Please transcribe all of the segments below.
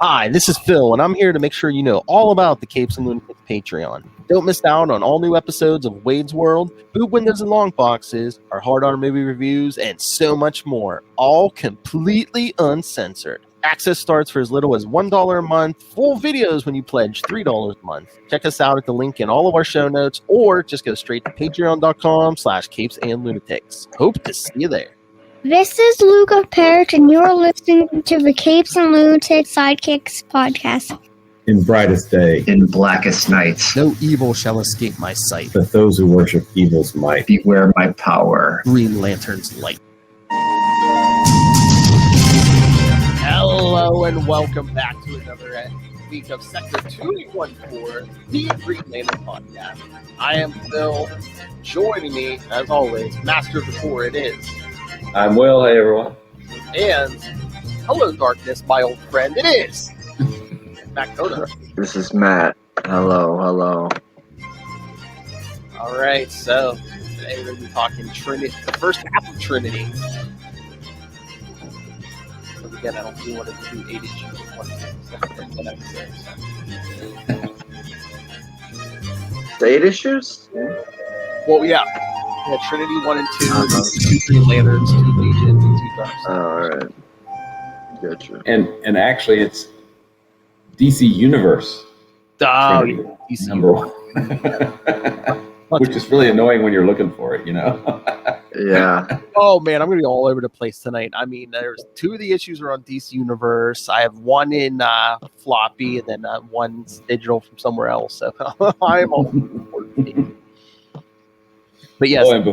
Hi, this is Phil, and I'm here to make sure you know all about the Capes and Lunatics Patreon. Don't miss out on all new episodes of Wade's World, Boob Windows and Long Boxes, our Hard R movie reviews, and so much more, all completely uncensored. Access starts for as little as $1 a month, full videos when you pledge $3 a month. Check us out at the link in all of our show notes, or just go straight to patreon.com/capesandlunatics. Hope to see you there. This is Luca Parrott, and you're listening to the Capes and Lunatics Sidekicks Podcast. In brightest day, in blackest nights, No evil shall escape my sight. but those who worship evil's might. beware my power. Green Lantern's light. Hello and welcome back to another week of Sector 214, the Green Lantern Podcast. I am Phil. Joining me, as always, Master of the Four, it is. I'm Will. Hey, everyone. And hello, darkness, my old friend, it is. Matt Coda. This is Matt. Hello. All right, so today we're going to be talking Trinity, the first half of Trinity. So again, I don't really want to do 8 issues in one episode. The 8 issues? Well, yeah, Trinity 1 and 2, 2 Green Lanterns, 2 Legions, and 2 Dark Oh, alright. Gotcha. And actually, it's DC Universe. Oh, Trinity, DC. number 1. Which is really annoying when you're looking for it, you know? Yeah. Oh man, I'm gonna be all over the place tonight. I mean, there's 2 of the issues are on DC Universe. I have 1 in floppy, and then 1's digital from somewhere else. So I'm all. But yes. Oh, and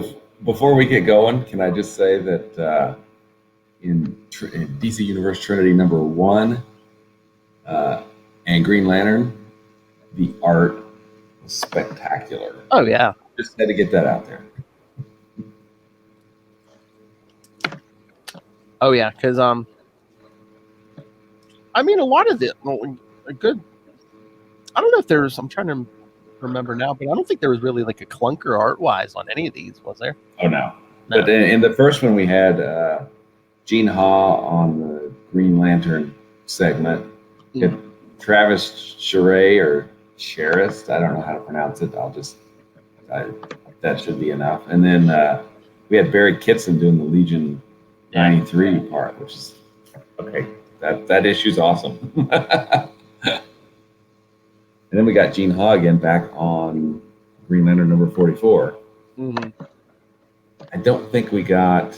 before we get going, can I just say that in DC Universe Trinity number 1 and Green Lantern, the art was spectacular. Oh yeah. Just had to get that out there. Oh yeah, because I mean, a lot of it, a good. I don't know if there's. I'm trying to remember now, but I don't think there was really like a clunker art wise on any of these, was there? Oh no. But in the first one, we had Gene Ha on the Green Lantern segment. Mm. Travis Charest or Charest, I don't know how to pronounce it. That should be enough. And then we had Barry Kitson doing the Legion 93 part, which is okay. That issue's awesome. And then we got Gene Ha again back on Green Lantern number 44. Mm-hmm. I don't think we got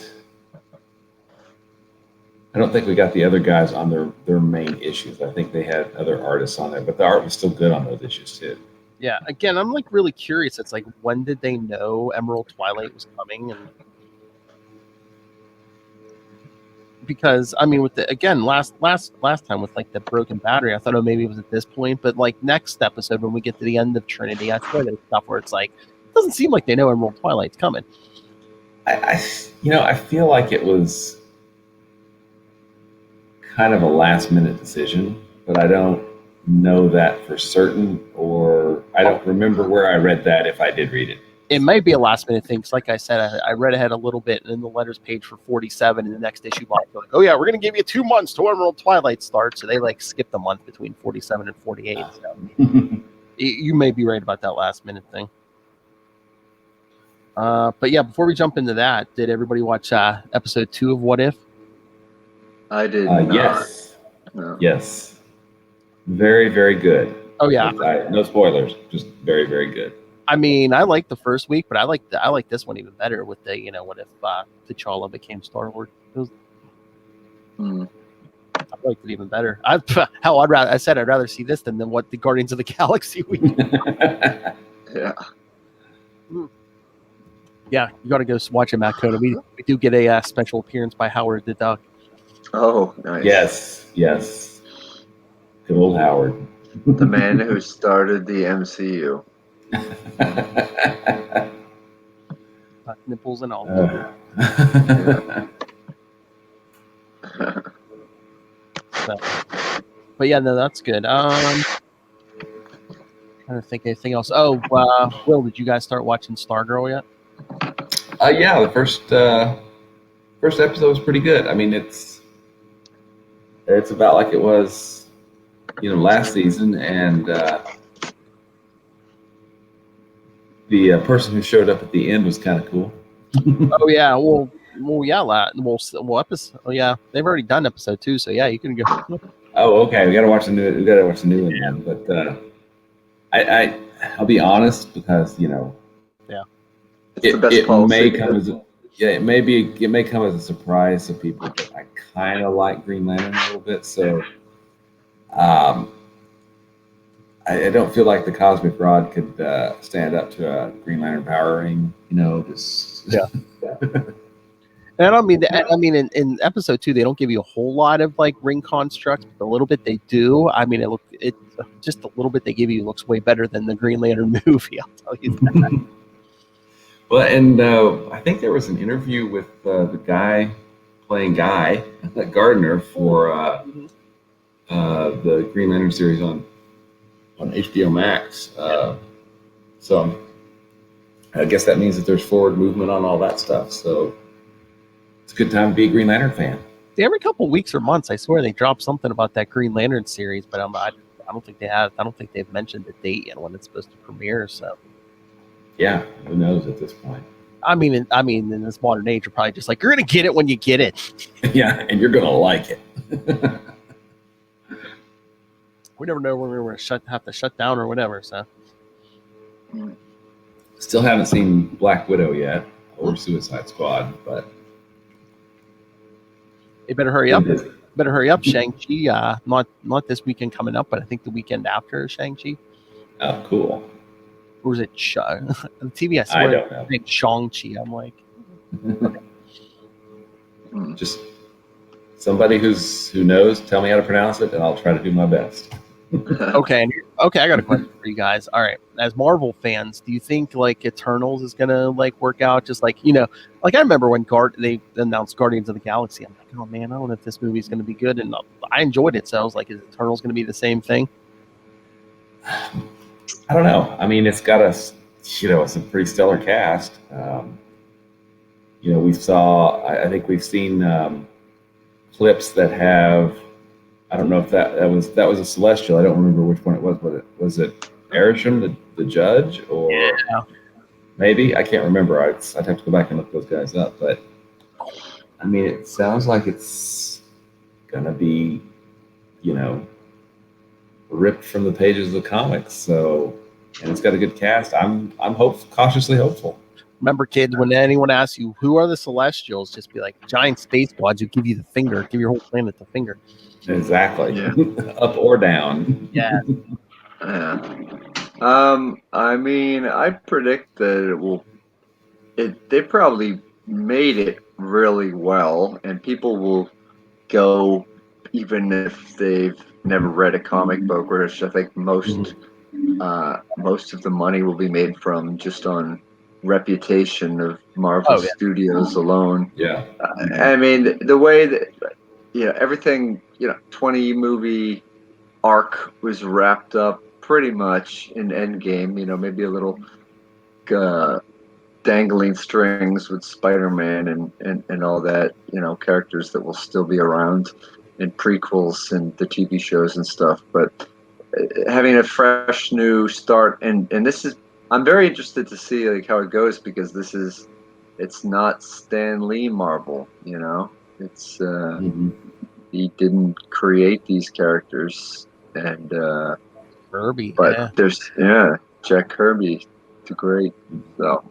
the other guys on their main issues. I think they had other artists on there, but the art was still good on those issues too. Yeah, again, I'm like really curious. It's like, when did they know Emerald Twilight was coming? And because I mean, with the last time with like the broken battery, I thought, oh, maybe it was at this point. But like next episode, when we get to the end of Trinity, I swear there's stuff where it's like, it doesn't seem like they know Emerald Twilight's coming. I feel like it was kind of a last minute decision, but I don't know that for certain, or I don't remember where I read that if I did read it. It might be a last minute thing. Cause like I said, I read ahead a little bit, and then the letters page for 47 in the next issue, like, oh yeah, we're going to give you 2 months to Emerald Twilight starts. So they like skipped a month between 47 and 48. So you may be right about that last minute thing. But yeah, before we jump into that, did everybody watch episode 2 of What If? I did not. Yes. No. Yes. Very, very good. Oh yeah. No spoilers. Just very, very good. I mean, I liked the first week, but I like this one even better with the, what if T'Challa became Star-Lord. I liked it even better. I'd rather see this than what the Guardians of the Galaxy we Yeah. Yeah, you got to go watch it, Matt Coda. We do get a special appearance by Howard the Duck. Oh, nice. Yes. Good old Howard. The man who started the MCU. Nipples and all. But yeah, no, that's good. Trying to think anything else. Oh, Will, did you guys start watching Stargirl yet? Yeah, the first episode was pretty good. I mean, it's about like it was last season, and the person who showed up at the end was kind of cool. Oh yeah, well, episode. Oh yeah, they've already done episode 2, so yeah, you can go. Oh, okay. We gotta watch the new one then. But I'll be honest, because It's the best it policy. may come as a surprise to people, but I kind of like Green Lantern a little bit, so I don't feel like the Cosmic Rod could stand up to a Green Lantern power ring. And I mean, in episode 2, they don't give you a whole lot of like ring constructs, but the little bit they do, I mean, it just a little bit they give you looks way better than the Green Lantern movie. I'll tell you that. Well, and I think there was an interview with the guy playing Guy Gardner for the Green Lantern series on HBO Max. So I guess that means that there's forward movement on all that stuff. So it's a good time to be a Green Lantern fan. Every couple weeks or months, I swear they drop something about that Green Lantern series, but I don't think they have. I don't think they've mentioned the date yet when it's supposed to premiere. So yeah, who knows at this point? I mean, in this modern age, you're probably just like, you're gonna get it when you get it. Yeah, and you're gonna like it. We never know when we're gonna have to shut down or whatever. So still haven't seen Black Widow yet or Suicide Squad, but they better hurry up. Better hurry up, Shang-Chi. Not this weekend coming up, but I think the weekend after Shang-Chi. Oh, cool. Or was it the TV? I I don't know. I think Shang-Chi. I'm like, just somebody who knows. Tell me how to pronounce it, and I'll try to do my best. okay. I got a question for you guys. All right, as Marvel fans, do you think like Eternals is gonna like work out? Just like like I remember when they announced Guardians of the Galaxy. I'm like, oh man, I don't know if this movie's gonna be good, and I enjoyed it. So I was like, is Eternals gonna be the same thing? I don't know. I mean, it's got it's a pretty stellar cast. We saw. I think we've seen clips that have. I don't know if that was a Celestial. I don't remember which one it was. But was it Arishem, the judge, or maybe I can't remember. I'd have to go back and look those guys up. But I mean, it sounds like it's gonna be, ripped from the pages of the comics. So, and it's got a good cast. I'm cautiously hopeful. Remember, kids, when anyone asks you who are the Celestials, just be like giant space gods who give you the finger, give your whole planet the finger. Exactly. Yeah. Up or down. Yeah. I mean, I predict that they probably made it really well, and people will go even if they've never read a comic book, which I think most of the money will be made from just on reputation of Marvel Studios alone. Yeah. I mean, the way that everything 20 movie arc was wrapped up pretty much in Endgame. Maybe a little dangling strings with Spider-Man and all that. Characters that will still be around in prequels and the TV shows and stuff. But having a fresh new start, and this is, I'm very interested to see like how it goes, because it's not Stan Lee Marvel. It's he didn't create these characters, and Kirby. But there's Jack Kirby, the great. So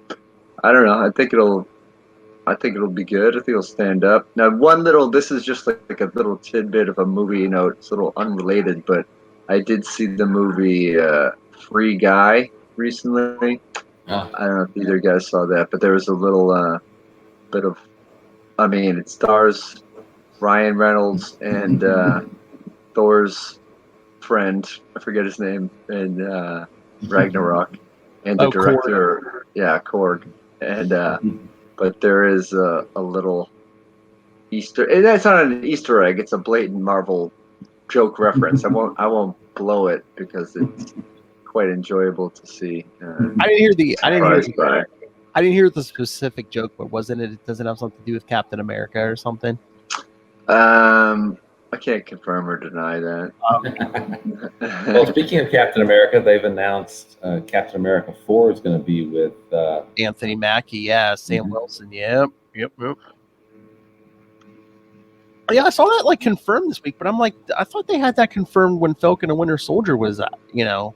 I don't know. I think it'll be good. I think it'll stand up. Now, this is just like a little tidbit of a movie. It's a little unrelated, but I did see the movie Free Guy recently. I don't know if either of you guys saw that, but there was a little bit of. I mean, it stars Ryan Reynolds and Thor's friend. I forget his name in Ragnarok, and the director, Korg, and. But there is a little Easter. That's not an Easter egg. It's a blatant Marvel joke reference. I won't blow it because it's quite enjoyable to see. I didn't hear the specific joke, but wasn't it? Does it have something to do with Captain America or something? I can't confirm or deny that. Well, speaking of Captain America, they've announced Captain America 4 is going to be with Anthony Mackie, yeah, Sam Mhm. Wilson, yep. Yeah, I saw that like confirmed this week, but I'm like, I thought they had that confirmed when Falcon and Winter Soldier was, out. I Yeah.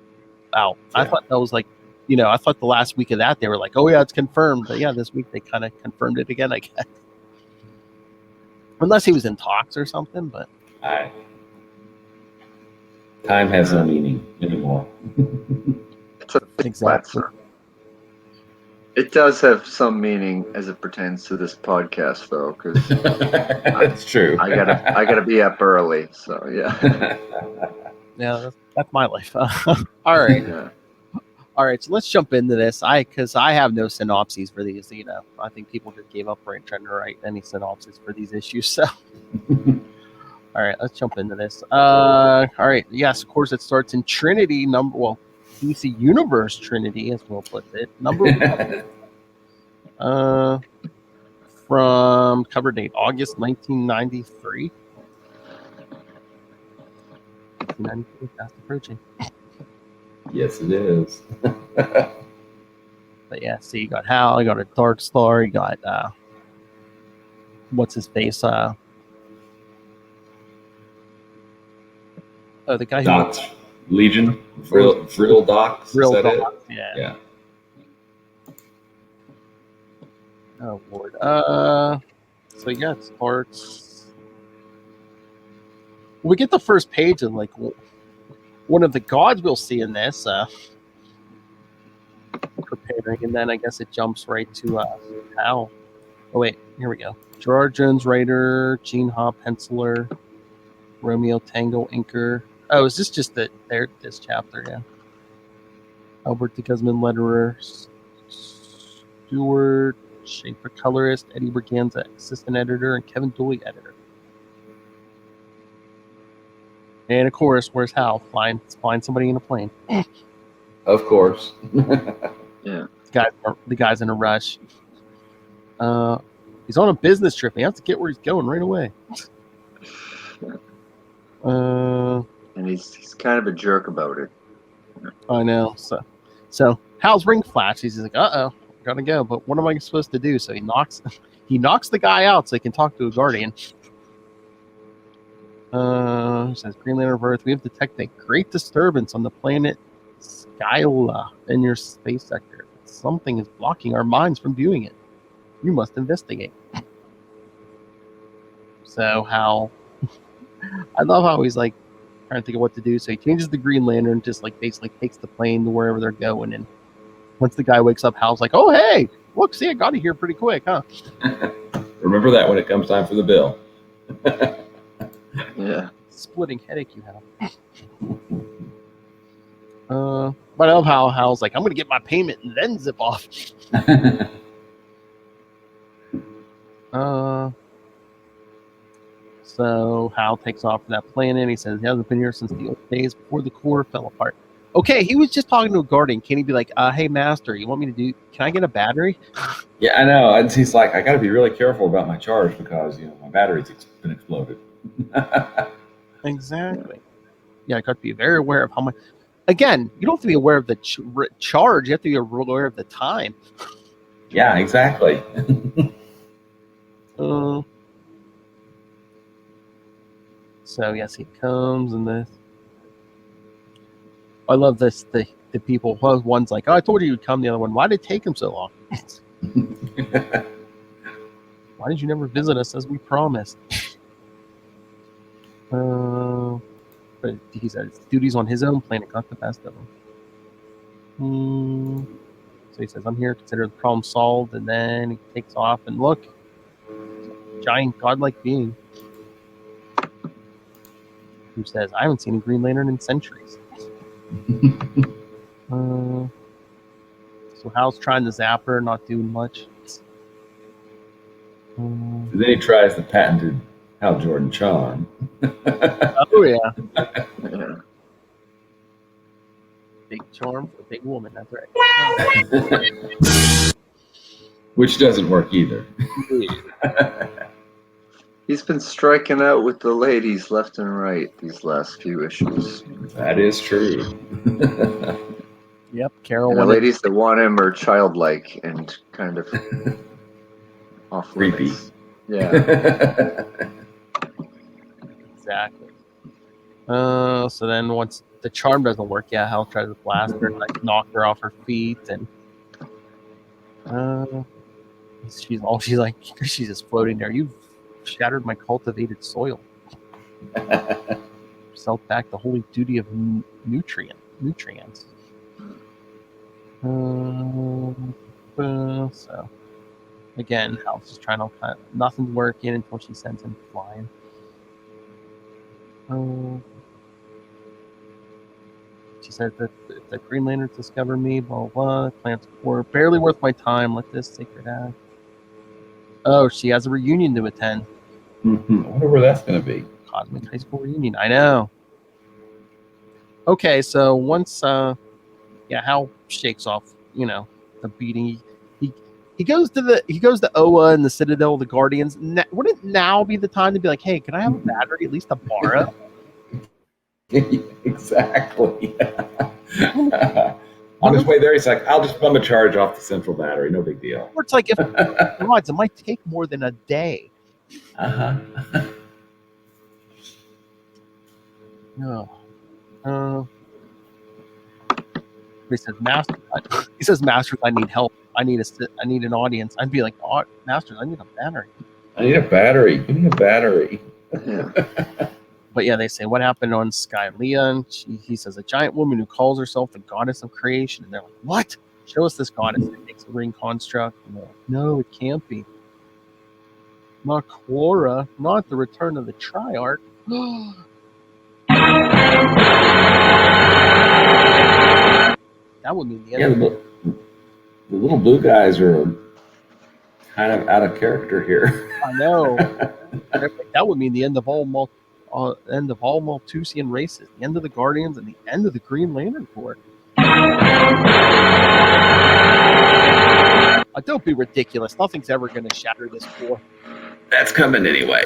thought that was like, I thought the last week of that they were like, oh yeah, it's confirmed. But yeah, this week they kind of confirmed it again, I guess. Unless he was in talks or something, but time has no meaning anymore. It's a exactly. It does have some meaning as it pertains to this podcast, though, because That's true. I gotta be up early. So yeah. Yeah, that's my life. All right. Yeah. All right, so let's jump into this. Because I have no synopses for these. I think people just gave up trying to write any synopses for these issues. So, all right, let's jump into this. All right, yes, of course, it starts in Trinity DC Universe Trinity, as Will puts it, number 1. From cover date August 1993. 1993, fast approaching. Yes, it is. But yeah, see, you got Hal, you got a Dark Star, you got what's his face? The guy who Docs, Legion, Vril Docs. Real is that it? Dogs, yeah. Oh Lord. So yeah, it starts. We get the first page of like one of the gods we'll see in this preparing, and then I guess it jumps right to Hal. Oh wait, here we go. Gerard Jones, writer, Gene Ha, penciler, Romeo Tango, inker. Oh, is this just this chapter? Yeah. Albert de Guzman, letterer. Stuart Schaefer, colorist. Eddie Berganza, assistant editor, and Kevin Dooley, editor. And of course, where's Hal? Flying somebody in a plane. Of course. Yeah. The guy's in a rush. He's on a business trip. He has to get where he's going right away. And he's kind of a jerk about it. I know. So Hal's ring flashes. He's like, "Uh-oh, gotta go." But what am I supposed to do? So he knocks the guy out so he can talk to a guardian. Says Green Lantern of Earth. We have detected a great disturbance on the planet Skyla in your space sector. Something is blocking our minds from viewing it. You must investigate. So Hal, I love how he's like trying to think of what to do. So he changes the Green Lantern, just like basically takes the plane to wherever they're going. And once the guy wakes up, Hal's like, "Oh hey, look, see, I got it here pretty quick, huh?" Remember that when it comes time for the bill. Yeah. Splitting headache you have. But I love how Hal's like, "I'm going to get my payment and then zip off." So Hal takes off from that planet. And he says he hasn't been here since the old days before the core fell apart. Okay, he was just talking to a guardian. Can he be like, "Hey, master, you want me to do? Can I get a battery?" Yeah, I know. And he's like, I got to be really careful about my charge because my battery's been exploded. Exactly. Yeah, I got to be very aware of how much. Again, you don't have to be aware of the charge. You have to be aware of the time. Yeah, exactly. So yes, he comes and this. I love this. The people. One's like, "Oh, I told you you'd come." The other one, "Why did it take him so long? Why did you never visit us as we promised?" But he said his duties on his own planet got the best of him. So he says, "I'm here. Consider the problem solved." And then he takes off and look, giant godlike being who says, "I haven't seen a Green Lantern in centuries." So Hal's trying to zap her, not doing much. Then he tries the patented Hal Jordan charm. Oh yeah. Yeah. Big charm for a big woman, that's right. Which doesn't work either. He's been striking out with the ladies left and right these last few issues. That is true. Yep, Carol. And the wanted- ladies that want him are childlike and kind of off Creepy. limits. Yeah. Exactly. So then once the charm doesn't work, Hal tries to blast her, like knock her off her feet, and she's just floating there. You've shattered my cultivated soil. Self back the holy duty of nutrients. So again, Hal's just trying to nothing's working until she sends him flying. She said that if the Green Lanterns discover me, blah blah, plans were barely worth my time. Let this sacred act. Oh, she has a reunion to attend. I wonder where that's going to be. Cosmic High School reunion. I know. Okay, so once Hal shakes off, the beating. He goes to Oa and the Citadel of the Guardians. Wouldn't now be the time to be like, hey, can I have a battery at least to borrow? Exactly. On his way there, he's like, I'll just bum a charge off the central battery. No big deal. Or it's like, if gods, it might take more than a day. No. He says, Masters, I need help. I need an audience. I'd be like, oh, Masters, I need a battery. I need a battery. Give me a battery. Yeah. But yeah, they say, what happened on Skylea? And he says, a giant woman who calls herself the goddess of creation. And they're like, what? Show us this goddess. It makes a ring construct. And they're like, no, it can't be. Not Quora, not the return of the Triarch. That would mean the end. Yeah, the little blue guys are kind of out of character here. I know. That would mean the end of all Malthusian races, the end of the Guardians, and the end of the Green Lantern Corps. Don't be ridiculous. Nothing's ever going to shatter this core. That's coming anyway.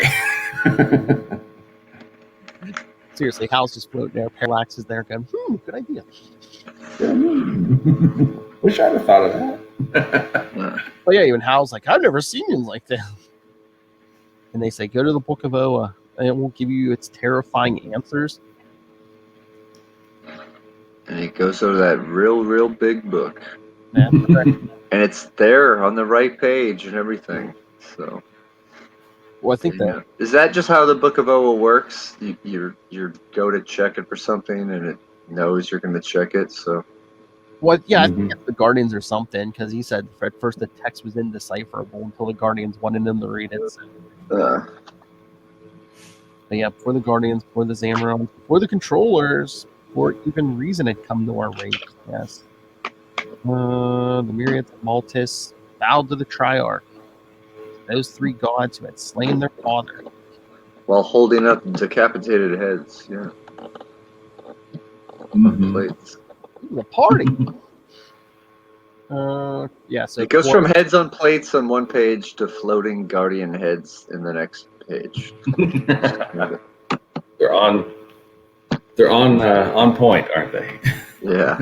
Seriously, Hal's just floating there. Parallax is there going, good idea. Wish I'd have thought of that. But yeah, even Hal's like, I've never seen him like that. And they say, go to the Book of Oa, and it will give you its terrifying answers. And he goes to that real big book. That's correct. And it's there on the right page and everything. So, Well, I think that is that just how the Book of Oa works? You go to check it for something, and it knows you're going to check it. So, I think it's the Guardians or something, because he said at first the text was indecipherable until the Guardians wanted him to read it. So. But yeah, before the Guardians, before the Zamorons, before the Controllers, before even reason had come to our race. Yes. The myriads of Maltus bowed to the Triarch. Those three gods who had slain their father. while holding up decapitated heads. Yeah. Plates. A party. Yeah, so It goes from heads on plates on one page to floating guardian heads in the next page. They're on point, aren't they? Yeah.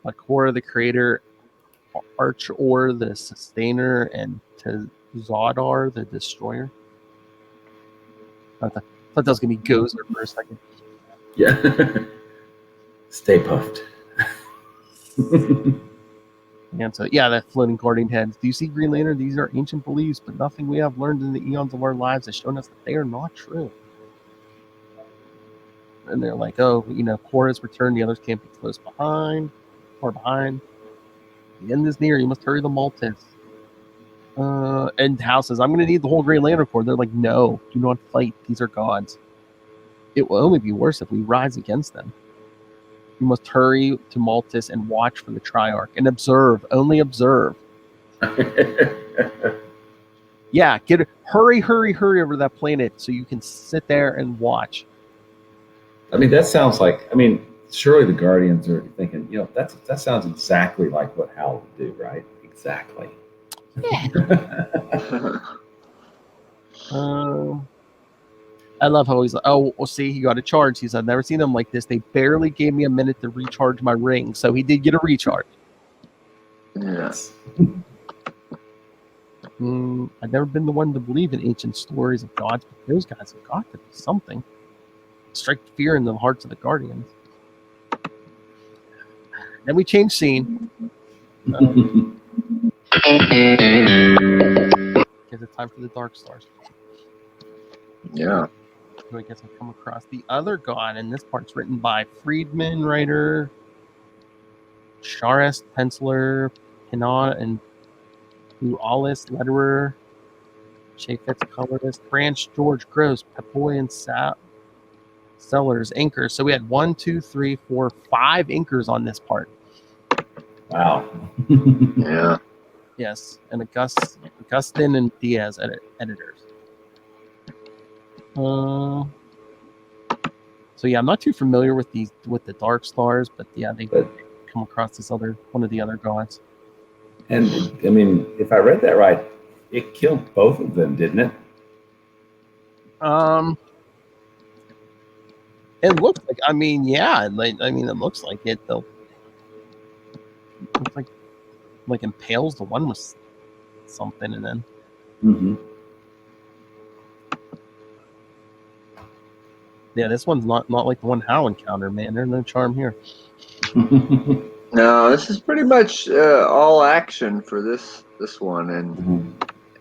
Makora the Creator, Archor the Sustainer, and Tazadar the Destroyer. I thought that was going to be Gozer for a second. Yeah. Stay puffed. And so, yeah, that floating guardian heads. Do you see, Green Lantern? These are ancient beliefs, but nothing we have learned in the eons of our lives has shown us that they are not true. And they're like, oh, Korra's returned. The others can't be close behind. Far behind. The end is near. You must hurry the Maltese. And Hal says, I'm going to need the whole Green Lantern Corps. They're like, no, do not fight. These are gods. It will only be worse if we rise against them. You must hurry to Maltus and watch for the Triarch and observe. Only observe. Yeah, hurry over that planet so you can sit there and watch. I mean, that sounds like, surely the Guardians are thinking, that sounds exactly like what Hal would do, right? Exactly. Yeah. I love how he's like, oh, well, see, he got a charge. He said, I've never seen them like this. They barely gave me a minute to recharge my ring. So he did get a recharge. Yes. I've never been the one to believe in ancient stories of gods, but those guys have got to be something. Strike fear in the hearts of the Guardians. Then we change scene. Because it's time for the Dark Stars. Yeah. So I guess I come across the other god, and this part's written by Friedman, writer, Charest, penciler, Pinot, and Bualis, letterer, Chaffetz, colorist, Branch, George, Gross, Pepoy, and Sellers, inkers. So we had 1, 2, 3, 4, 5 inkers on this part. Wow. Yeah. Yes, and Augustin and Diaz editors. So yeah, I'm not too familiar with the Dark Stars, but yeah, they come across this one of the other gods. And I mean, if I read that right, it killed both of them, didn't it? It looks like. I mean, yeah. It looks like it. Though, looks like impales the one with something, and then. Mm-hmm. Yeah, this one's not like the one Hal encountered, man. There's no charm here. No, this is pretty much all action for this one,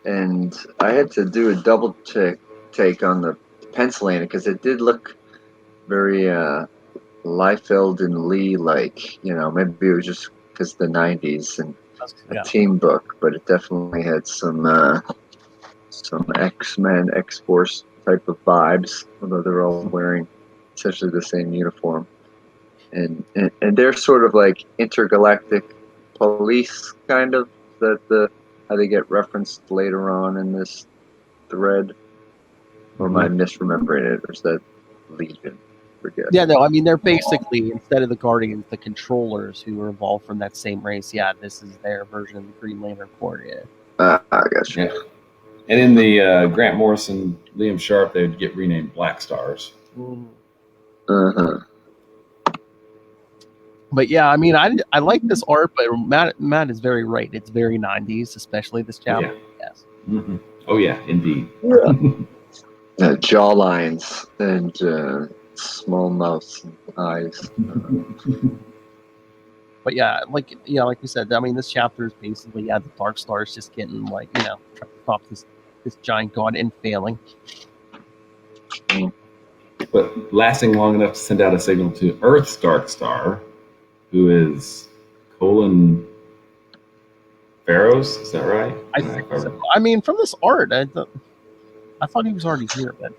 and I had to do a double take on the penciling because it did look very Liefeld and Lee like. Maybe it was just because the '90s and a team book, but it definitely had some X-Men, X-Force type of vibes, although they're all wearing essentially the same uniform. And they're sort of like intergalactic police, kind of, how they get referenced later on in this thread. Or am I misremembering it? Or is that Legion? Forget. Yeah, no, I mean, they're basically, instead of the Guardians, the controllers who were evolved from that same race. Yeah, this is their version of the Green Lantern Corps, yeah. I got you. Yeah. And in the Grant Morrison, Liam Sharp, they would get renamed Black Stars. Uh-huh. But yeah, I mean, I like this art, but Matt is very right. It's very 90s, especially this chapter. Yeah. Yes. Mm-hmm. Oh, yeah, indeed. Yeah. Jaw lines and small mouths and eyes. But yeah, like we said, I mean, this chapter is basically the Dark Stars just getting trying to stop this giant god and failing. But lasting long enough to send out a signal to Earth's Dark Star, who is Colin Farrows. Is that right? I think so. I mean, from this art, I thought he was already here, but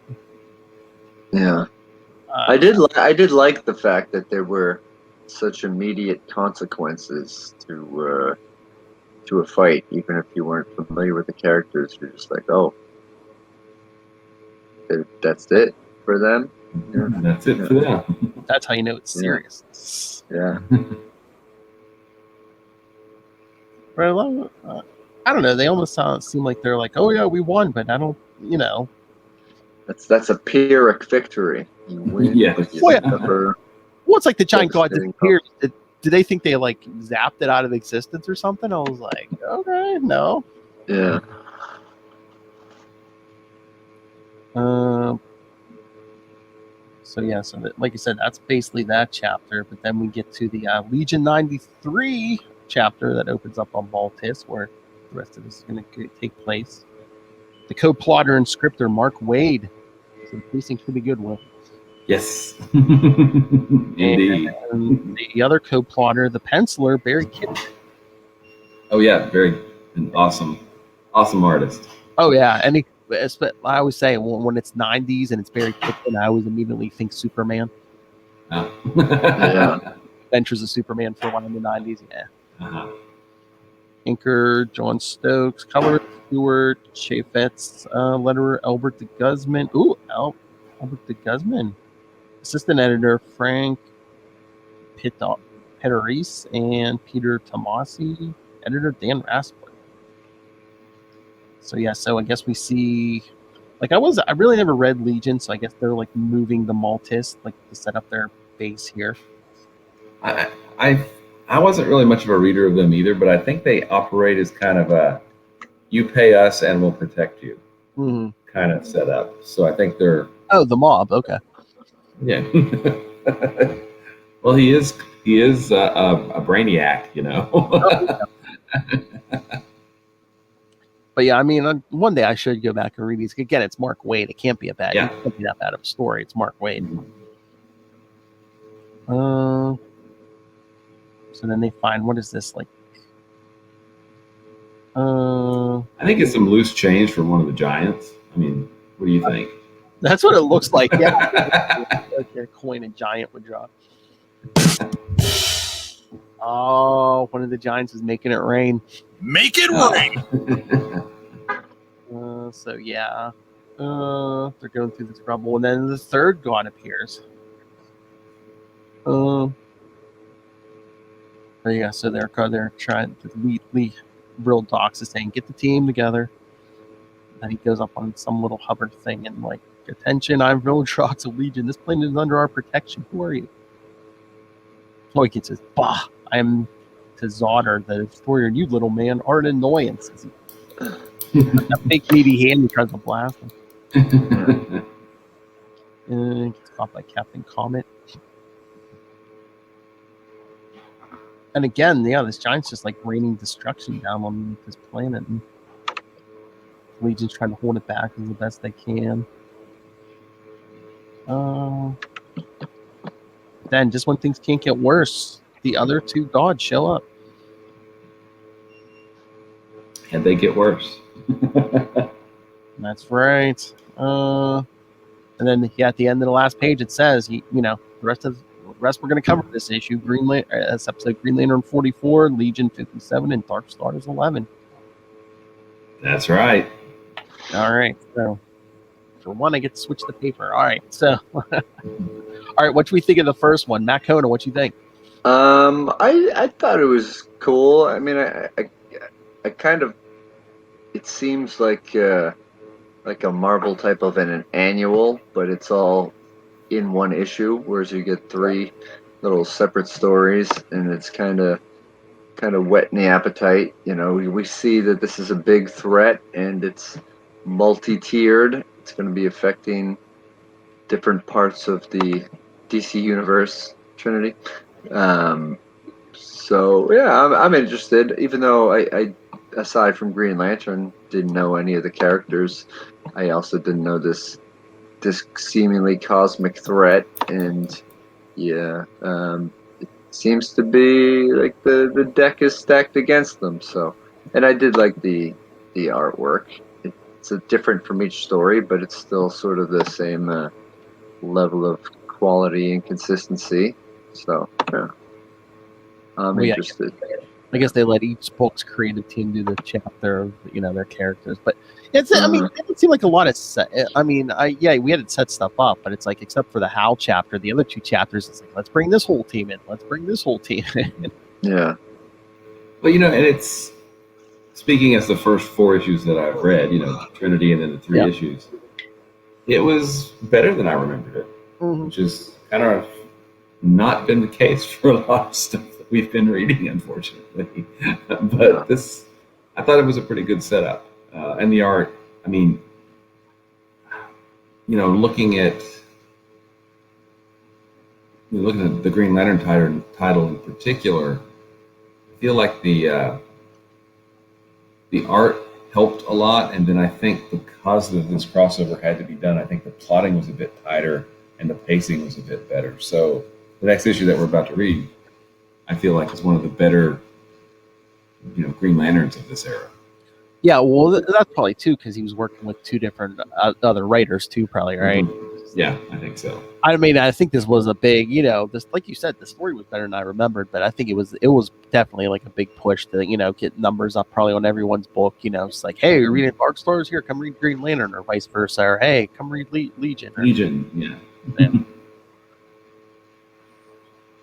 yeah, I did like the fact that there were such immediate consequences to a fight, even if you weren't familiar with the characters. You're just like, oh, that's it for them. Yeah. That's it for them. That's how you know it's serious. Yeah. I don't know. They almost seem like they're like, oh yeah, we won, but I don't, That's a Pyrrhic victory. You win. Yeah. But you Well, suffer. Well, it's like the giant god Devastating disappeared. Did they think they zapped it out of existence or something? I was like, okay, no. Yeah. So like you said, that's basically that chapter. But then we get to the Legion 93 chapter that opens up on Baltis, where the rest of this is going to take place. The co-plotter and scripter Mark Wade. So the precinct should be good with. Yes. Indeed. And the other co-plotter, the penciler Barry Kitchen. Oh yeah, very awesome artist. Oh yeah, and I always say when it's 90s and it's Barry Kitchen, I always immediately think Superman. Oh. Yeah. Adventures of Superman for one in the 90s, yeah. Uh-huh. Inker John Stokes, color Stewart Chaffetz, letterer Albert de Guzman. Ooh, Albert de Guzman. Assistant editor Frank Pederis and Peter Tomasi. Editor Dan Raspler. So I guess we see Like I really never read Legion, so I guess they're like moving the Maltis like to set up their base here. I wasn't really much of a reader of them either, but I think they operate as kind of a you pay us and we'll protect you kind of setup. So I think they're the mob. Okay. Yeah. Well, he is a brainiac, you know. But yeah, I mean, one day I should go back and read these. Again, it's Mark Waid. It can't be it can't be that bad of a story. It's Mark Waid. So then they find, what is this like? I think it's some loose change from one of the giants. I mean, what do you think? That's what it looks like. Yeah, like a coin a giant would drop. Oh, one of the giants is making it rain. Make it rain. So yeah, they're going through this rubble, and then the third god appears. Yeah, so they're trying to lead real docs is saying, get the team together. And he goes up on some little hover thing and like, attention, I'm Real Drox of Legion. This planet is under our protection. Who are you? Oh, he says, bah, I am Tazodder, the destroyer, and you little man are an annoyance. That fake meaty hand, he tries to blast him. Gets caught by Captain Comet. And again, yeah, this giant's just like raining destruction down on this planet. And Legion's trying to hold it back as the best they can. Then, just when things can't get worse, the other two gods show up. And they get worse. That's right. And then at the end of the last page, it says, the rest we're going to cover this issue. This episode, Green Lantern 44, Legion 57, and Dark Stars 11. That's right. All right. So, for one, I get to switch the paper. All right. So, all right. What do we think of the first one, Matt Kona? What you think? I thought it was cool. I mean, I kind of, it seems like a Marvel type of an annual, but it's all in one issue, whereas you get 3 little separate stories, and it's kind of whetting the appetite. We see that this is a big threat, and it's multi-tiered. It's going to be affecting different parts of the DC universe, Trinity. So yeah, I'm interested. Even though I aside from Green Lantern, didn't know any of the characters, I also didn't know this seemingly cosmic threat, and yeah, it seems to be like the deck is stacked against them. So, and I did like the artwork. It's different from each story, but it's still sort of the same level of quality and consistency. So yeah, I'm interested. I guess they let each book's creative team do the chapter of their characters, but it's I mean, it didn't seem like a lot of set. I mean, we had to set stuff up, but it's like except for the Hal chapter, the other 2 chapters, it's like let's bring this whole team in, let's bring this whole team in. Yeah. Well, and it's speaking as the first 4 issues that I've read, Trinity, and then the 3 issues. It was better than I remembered it, which is kind of not been the case for a lot of stuff that we've been reading, unfortunately. But I thought it was a pretty good setup. And the art, I mean, looking at the Green Lantern title in particular, I feel like the art helped a lot. And then I think because of this crossover had to be done, I think the plotting was a bit tighter and the pacing was a bit better. So the next issue that we're about to read, I feel like is one of the better, Green Lanterns of this era. Yeah, well, that's probably too because he was working with 2 different other writers too, probably, right? Yeah, I think so. I mean, I think this was a big, this, like you said, the story was better than I remembered, but I think it was definitely like a big push to get numbers up probably on everyone's book. It's like, hey, you're reading Dark Stars, here, come read Green Lantern, or vice versa, or hey, come read Legion. Legion, yeah.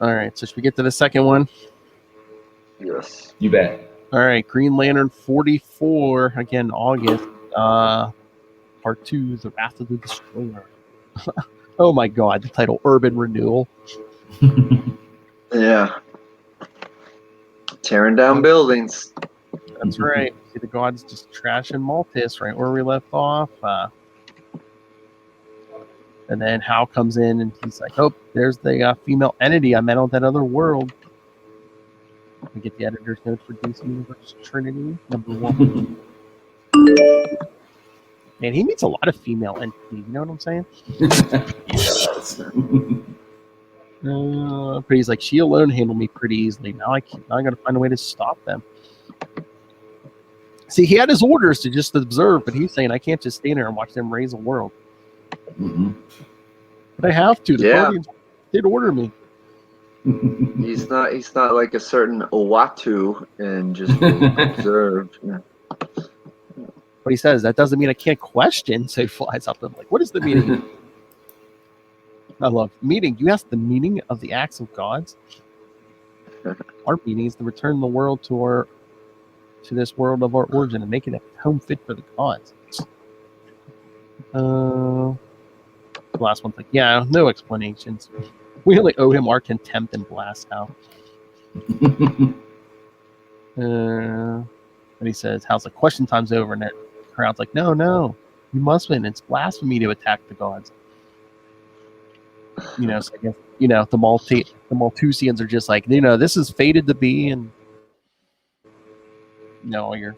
All right, so should we get to the second one? Yes. You bet. All right, Green Lantern 44, again, August. Part 2, The Wrath of the Destroyer. Oh my god, the title, Urban Renewal. Yeah. Tearing down buildings. That's right. See the gods just trashing Maltis right where we left off. And then Hal comes in and he's like, oh, there's the female entity I met on that other world. We get the editor's note for DC Universe Trinity, #1. Man, he meets a lot of female entities. You know what I'm saying? But he's like, she alone handled me pretty easily. Now I got to find a way to stop them. See, he had his orders to just observe, but he's saying, I can't just stand there and watch them raise a world. Mm-hmm. But I have to. The Guardians did order me. He's not like a certain Owatu and just observe. Yeah. But he says, that doesn't mean I can't question. So he flies up and like, what is the meaning? I love meaning. You ask the meaning of the acts of gods. Our meaning is to return the world to this world of our origin and make it a home fit for the gods. The last one's like, yeah, no explanations. We only owe him our contempt and blast Hal. And he says, Hal's like, question time's over. And the crowd's like, no, you must win. It's blasphemy to attack the gods. So I guess, the Malthusians are just like, this is fated to be, and you're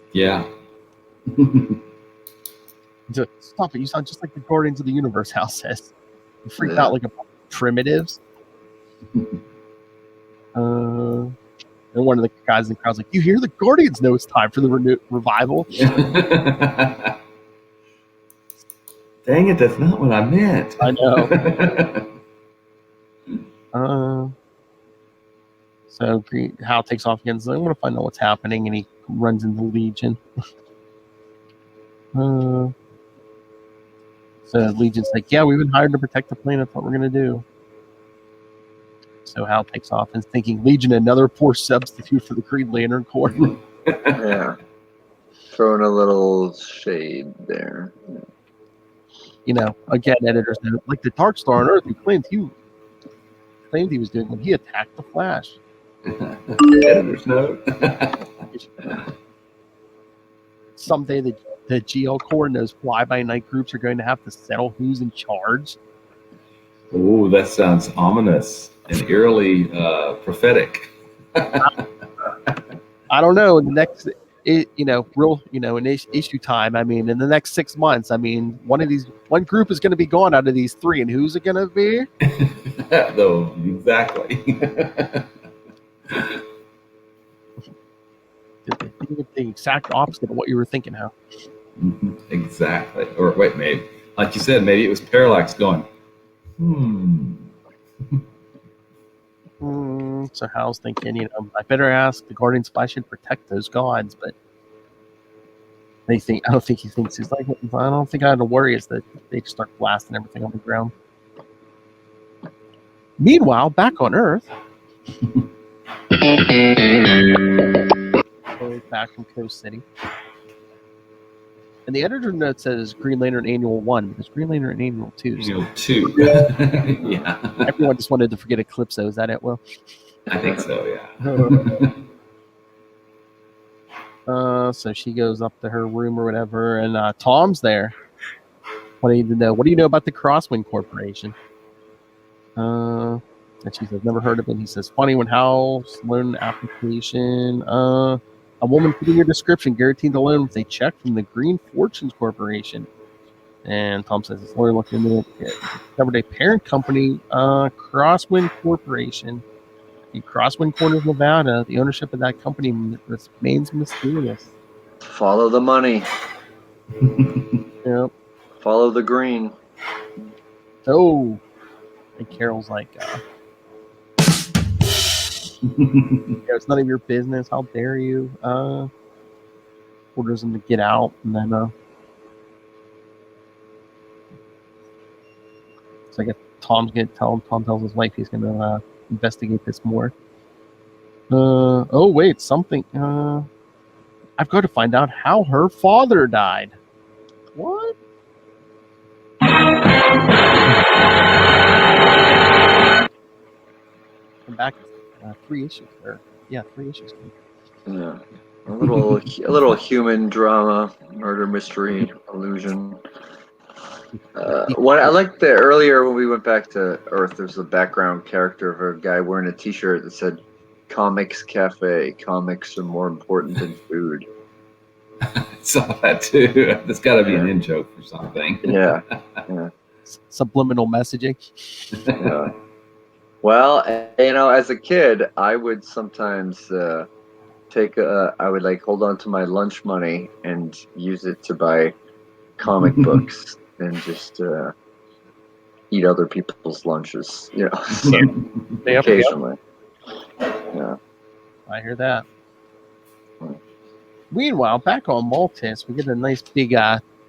stop it. You sound just like the Guardians of the Universe, Hal says. You freaked out like a primitives. And one of the guys in the crowd's like, you hear the Guardians know it's time for the revival? Dang it, that's not what I meant. I know. So Hal takes off again. So I want to find out what's happening, and he runs into Legion. So Legion's like, yeah, we've been hired to protect the planet. That's what we're gonna do. So Hal takes off and is thinking, Legion, another poor substitute for the Green Lantern Corps. Yeah, throwing a little shade there. Again, editors note, like the Dark Star on Earth, who claimed he was doing when he attacked the Flash. Editor's note. Someday the GL Corps and those fly-by-night groups are going to have to settle who's in charge. Oh, that sounds ominous and eerily prophetic. I don't know. In the next, in issue time, in the next 6 months, one group is going to be gone out of these three, and who's it going to be? No, exactly. The exact opposite of what you were thinking, Hal. Exactly. Or wait, maybe, like you said, maybe it was Parallax going, So Hal's thinking, I better ask the Guardians if I should protect those gods, but I don't think he thinks he's like, I don't think I had to worry is that they just start blasting everything on the ground. Meanwhile, back on Earth, back from Coast City, and the editor note says Green Lantern Annual 1, but it's Green Lantern Annual 2. Annual 2. Yeah. Everyone just wanted to forget Eclipso. Is that it, Will? I think so, yeah. So she goes up to her room or whatever, and Tom's there. What do you know? What do you know about the Crosswind Corporation? And she says, never heard of it. He says, funny, when Hal's loan application, a woman put in your description guaranteed the loan with a check from the Green Fortunes Corporation. And Tom says, his lawyer looked into it. Discovered a parent company, Crosswind Corporation. In Crosswind Corners, Nevada, the ownership of that company remains mysterious. Follow the money. Yep. Follow the green. Oh. And Carol's like, it's none of your business. How dare you? Orders him to get out, and then so I guess Tom's gonna Tom tells his wife he's gonna investigate this more. Oh wait, something. I've got to find out how her father died. What? come back 3 issues. Or 3 issues. Yeah. A little human drama, murder mystery, illusion. What I liked that earlier when we went back to Earth, there's a background character of a guy wearing a T-shirt that said "Comics Cafe." Comics are more important than food. I saw that too. That's got to be an in-joke or something. Yeah. Subliminal messaging. Yeah. Well, as a kid, I would sometimes I would like hold on to my lunch money and use it to buy comic books and just eat other people's lunches, so occasionally. Yeah. I hear that. Meanwhile, back on Maltis, we get a nice big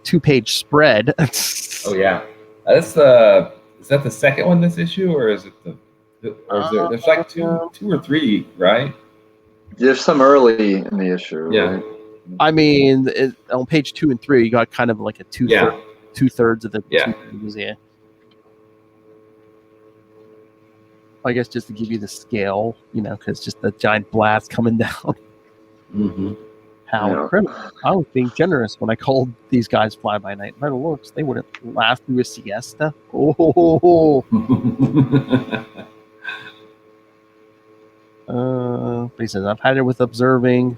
2-page spread. Oh yeah, is that the second one this issue, or is it there's like two or three, right? There's some early in the issue. Yeah. Right? I mean, on page 2 and 3, you got kind of like a two-thirds of the 2 pages. Yeah. I guess just to give you the scale, because just the giant blast coming down. Mm-hmm. How incredible. I was being generous when I called these guys fly-by-night. By the looks, they wouldn't last through a siesta. Oh. But he says, I've had it with observing.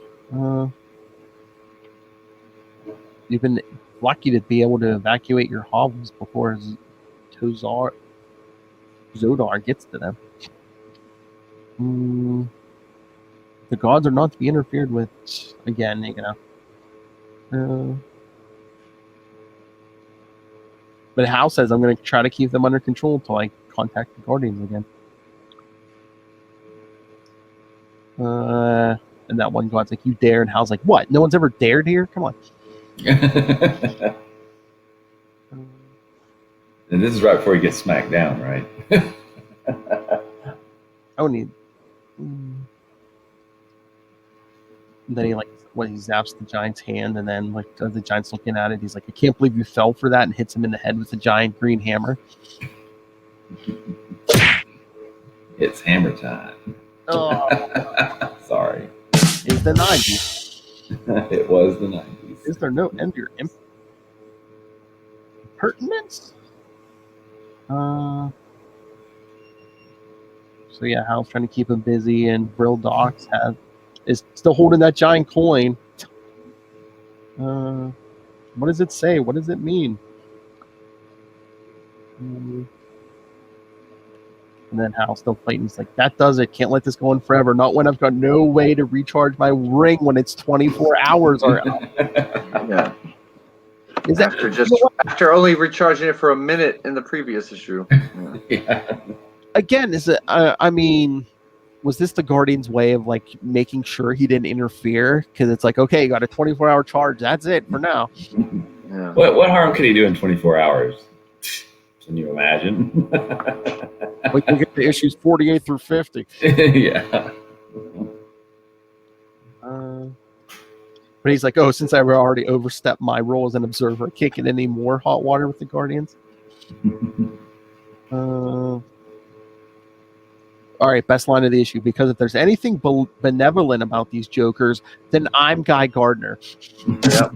You've been lucky to be able to evacuate your hovels before Zodar gets to them. The gods are not to be interfered with. Again, but Hal says, I'm going to try to keep them under control until I contact the Guardians again. And that one god's like, you dare? And Hal's like, what? No one's ever dared here? Come on. And this is right before he gets smacked down, right? Then he he zaps the giant's hand, and then the giant's looking at it. He's like, I can't believe you fell for that, and hits him in the head with a giant green hammer. It's hammer time. Oh. Sorry. It's the 90s. It was the 90s. Is there no end to your impertinence? So yeah, Hal's trying to keep him busy, and Brill Docs is still holding that giant coin. What does it say? What does it mean? And then Hal's still fighting. He's like, that does it. Can't let this go on forever. Not when I've got no way to recharge my ring when it's 24 hours are out. Yeah. Is that after only recharging it for a minute in the previous issue? Yeah. Again, is it? I mean, was this the Guardian's way of making sure he didn't interfere? Because it's like, okay, you got a 24-hour charge. That's it for now. Yeah. What harm could he do in 24 hours? Can you imagine? We can get to issues 48 through 50. Yeah. But he's like, oh, since I've already overstepped my role as an observer, I can't get any more hot water with the Guardians. All right, best line of the issue. Because if there's anything benevolent about these jokers, then I'm Guy Gardner. Yep.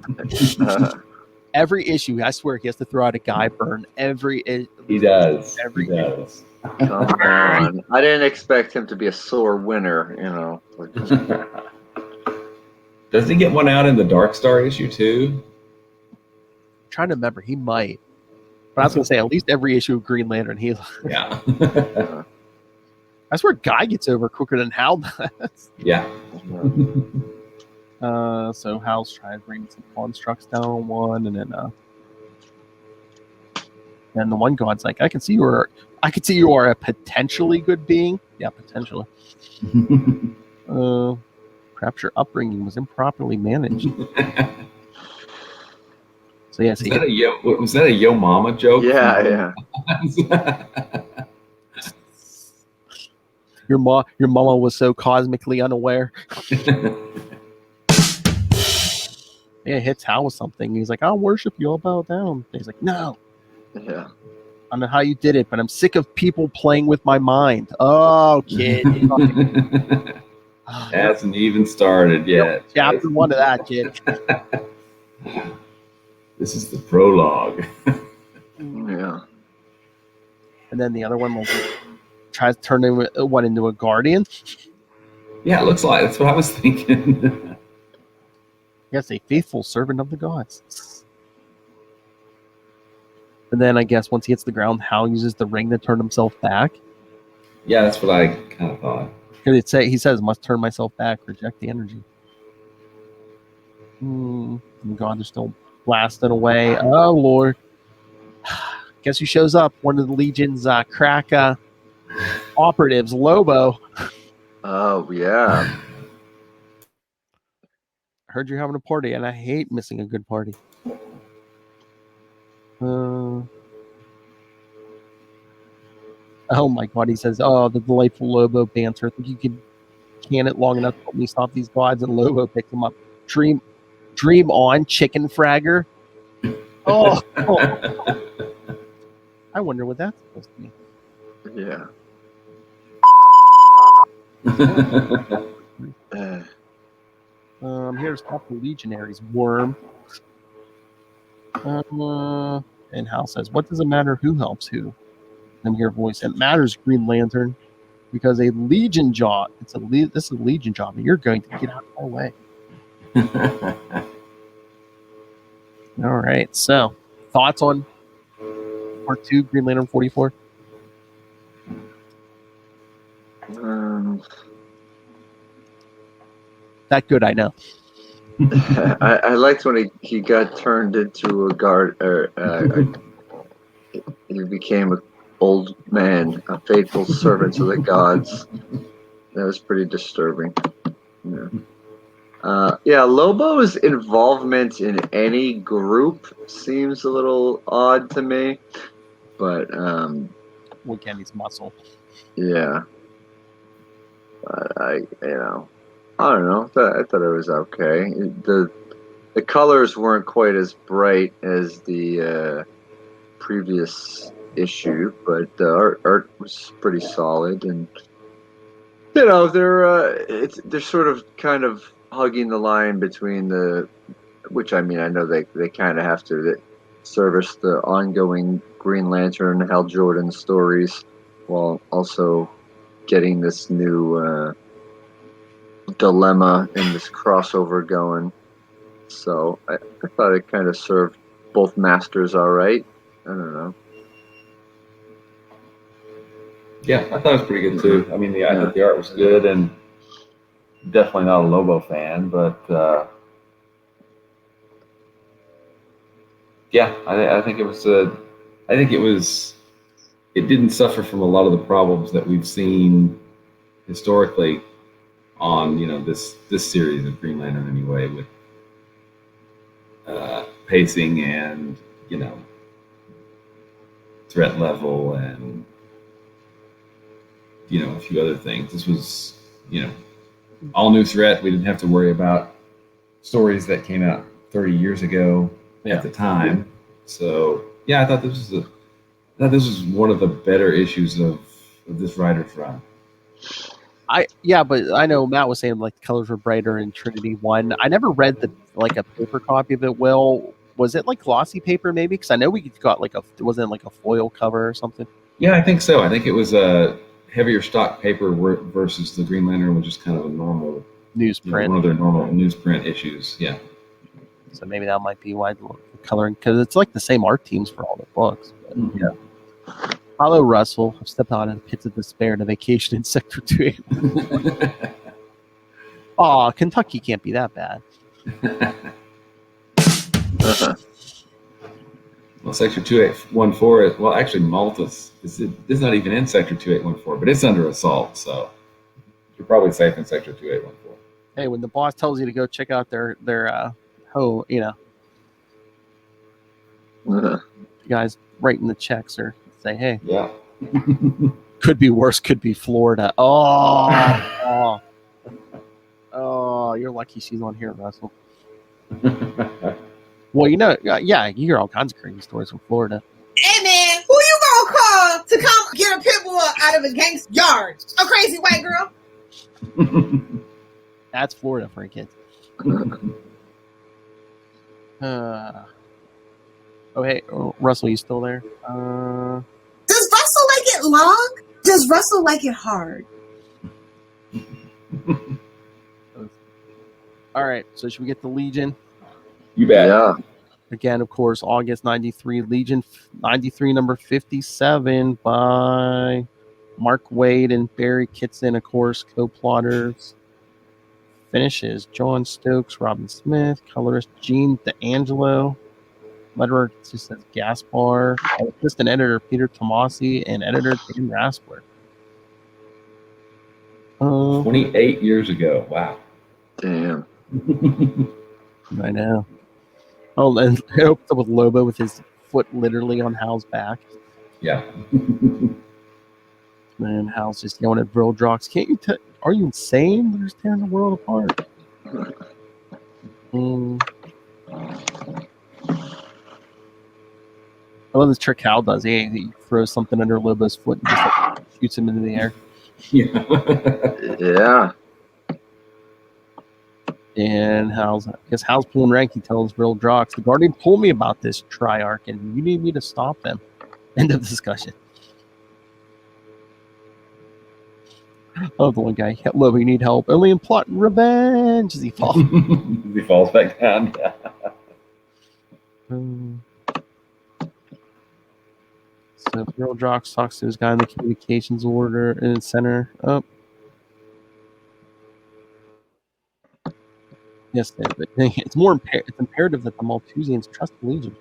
Every issue, I swear, he has to throw out a Guy burn. He does. Every he does. Come on. I didn't expect him to be a sore winner, Does he get one out in the Dark Star issue too? I'm trying to remember. He might. But I was going to say, at least every issue of Green Lantern, Yeah. I swear Guy gets over quicker than Hal does. Yeah. So Hal's trying to bring some constructs down on one, and then the one god's like, I can see you are a potentially good being. Yeah, potentially. Perhaps your upbringing was improperly managed. So yes, was that a Yo Mama joke? Yeah. Your mama was so cosmically unaware. Yeah, hits Hal with something. He's like, I'll worship you. I'll bow down. He's like, no. Yeah. I don't know how you did it, but I'm sick of people playing with my mind. Oh, kid. Hasn't even started yet. Chapter 1 of that, kid. This is the prologue. Yeah. And then the other one tries to turn one into a guardian. Yeah, it looks like that's what I was thinking. Yes, a faithful servant of the gods. And then I guess once he hits the ground, Hal uses the ring to turn himself back. Yeah, that's what I kind of thought. He says, must turn myself back, reject the energy. And God is still blasting away. Oh, Lord. Guess who shows up? One of the Legion's crack operatives, Lobo. Oh, yeah. I heard you're having a party, and I hate missing a good party. Oh my God, he says, oh, the delightful Lobo banter. I think you could can it long enough to help me stop these gods, and Lobo picks him up. Dream on, chicken fragger. Oh. I wonder what that's supposed to mean. Yeah. Here to stop the legionaries, worm. And Hal says, what does it matter who helps who? And hear a voice. It matters, Green Lantern, because a Legion job. This is a Legion job, and you're going to get out of our way. All right. So, thoughts on Part 2, Green Lantern 44? That good, I know. I liked when he got turned into a guard, he became an old man, a faithful servant to the gods. That was pretty disturbing. Yeah. Lobo's involvement in any group seems a little odd to me, but Again, he's muscle. yeah. But I don't know. I thought it was okay. The colors weren't quite as bright as the previous issue, but the art was pretty solid, and they're sort of kind of hugging the line between which I know they kind of have to service the ongoing Green Lantern, Hal Jordan stories, while also getting this new dilemma and this crossover going. So I thought it kind of served both masters all right. I don't know. Yeah, I thought it was pretty good too. I mean, I thought the art was good, and definitely not a Lobo fan, but yeah, I think it was. It didn't suffer from a lot of the problems that we've seen historically on this series of Green Lantern anyway, with pacing and threat level and a few other things. This was all new threat. We didn't have to worry about stories that came out 30 years ago at the time. So yeah, I thought this was one of the better issues of this writer's run. But I know Matt was saying like the colors were brighter in Trinity 1. I never read a paper copy of it. Will, was it like glossy paper maybe? Because I know we got wasn't like a foil cover or something? Yeah, I think so. I think it was a heavier stock paper versus the Green Lantern, which is kind of a normal newsprint. One of their normal newsprint issues. Yeah. So maybe that might be why the coloring, because it's like the same art teams for all the books. But, yeah. Hello, Russell. I've stepped out of the pits of despair in a vacation in Sector 2. Aw, Kentucky can't be that bad. Well, Sector 2814 well, actually, Malta's is not even in Sector 2814, but it's under assault, so you're probably safe in Sector 2814. Hey, when the boss tells you to go check out their home, you guys writing the checks or say, hey, yeah, could be worse, could be Florida. Oh, you're lucky she's on here, Russell. Well, you hear all kinds of crazy stories from Florida. Hey man, who you gonna to come get a pit bull out of a gangster's yard. A crazy white girl. That's Florida for kids. Oh, hey, Russell, you still there? Does Russell like it long? Does Russell like it hard? All right, so should we get the Legion? You bet. Yeah. Again, of course, August 93, Legion 93, number 57 by Mark Waid and Barry Kitson, of course, co-plotters. Finishes, John Stokes, Robin Smith, colorist Gene D'Angelo. Letterer just says Gaspar, assistant editor Peter Tomasi, and editor Dan Raspler. 28 years ago. Wow. Damn. I know. Oh, and it opens up with Lobo with his foot literally on Hal's back. Yeah. Man, Hal's just yelling at Vildrox. Can't you are you insane? They're just tearing the world apart. I love this trick Hal does. He throws something under Lobo's foot and just shoots him into the air. Yeah. Yeah. And Hal's pulling rank. He tells Vildrox, the Guardian told me about this Triarch, and you need me to stop them. End of discussion. Oh, the one guy, Lobo, you need help. Only in plot and revenge. As he falls. He falls back down. So Vildrox talks to his guy in the communications order in the center. Oh. Yes, it's imperative that the Malthusians trust the Legion.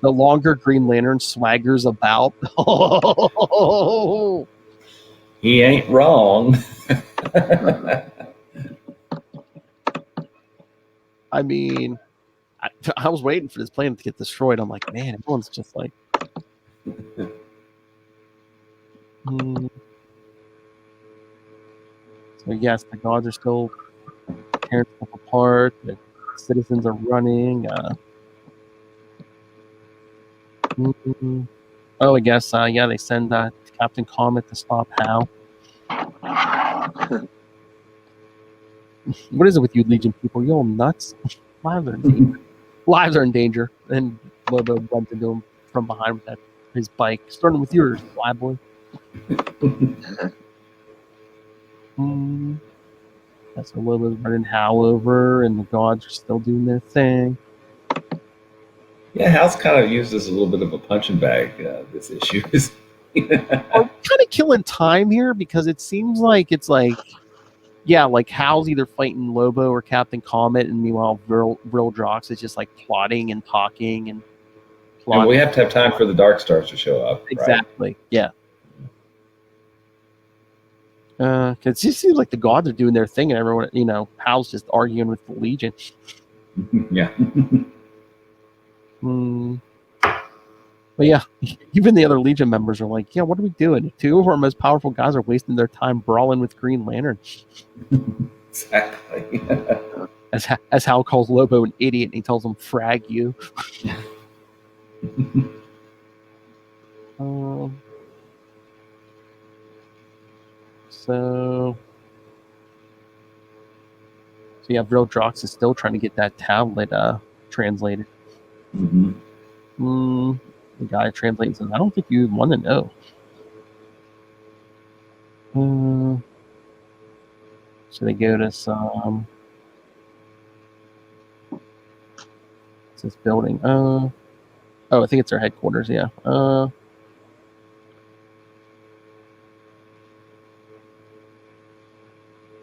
The longer Green Lantern swaggers about. Oh, He ain't wrong. I mean, I was waiting for this plane to get destroyed. I'm like, man, everyone's just like. So yes, the gods are still tearing stuff apart. The citizens are running. Oh, I guess they send Captain Comet to stop Hal. What is it with you Legion people? You all nuts? Lives are in danger. Lives are in danger. And Lobo runs into him from behind with his bike. Starting with yours, fly boy. So Lobo's running Hal over, and the gods are still doing their thing. Yeah, Hal's kind of used as a little bit of a punching bag, this issue. I'm kind of killing time here because it seems like it's like, yeah, like Hal's either fighting Lobo or Captain Comet, and meanwhile Vildrox is just like plotting and talking and plotting. And we have to have time for the Dark Stars to show up. Exactly, right? Yeah. Because it just seems like the gods are doing their thing, and everyone, Hal's just arguing with the Legion. Yeah. But yeah, even the other Legion members are like, yeah, what are we doing? Two of our most powerful guys are wasting their time brawling with Green Lantern. Exactly. As Hal calls Lobo an idiot, and he tells him, frag you. So yeah, Vildrox is still trying to get that tablet translated. The guy translates says, I don't think you want to know. So they go to some this building. I think it's their headquarters, yeah.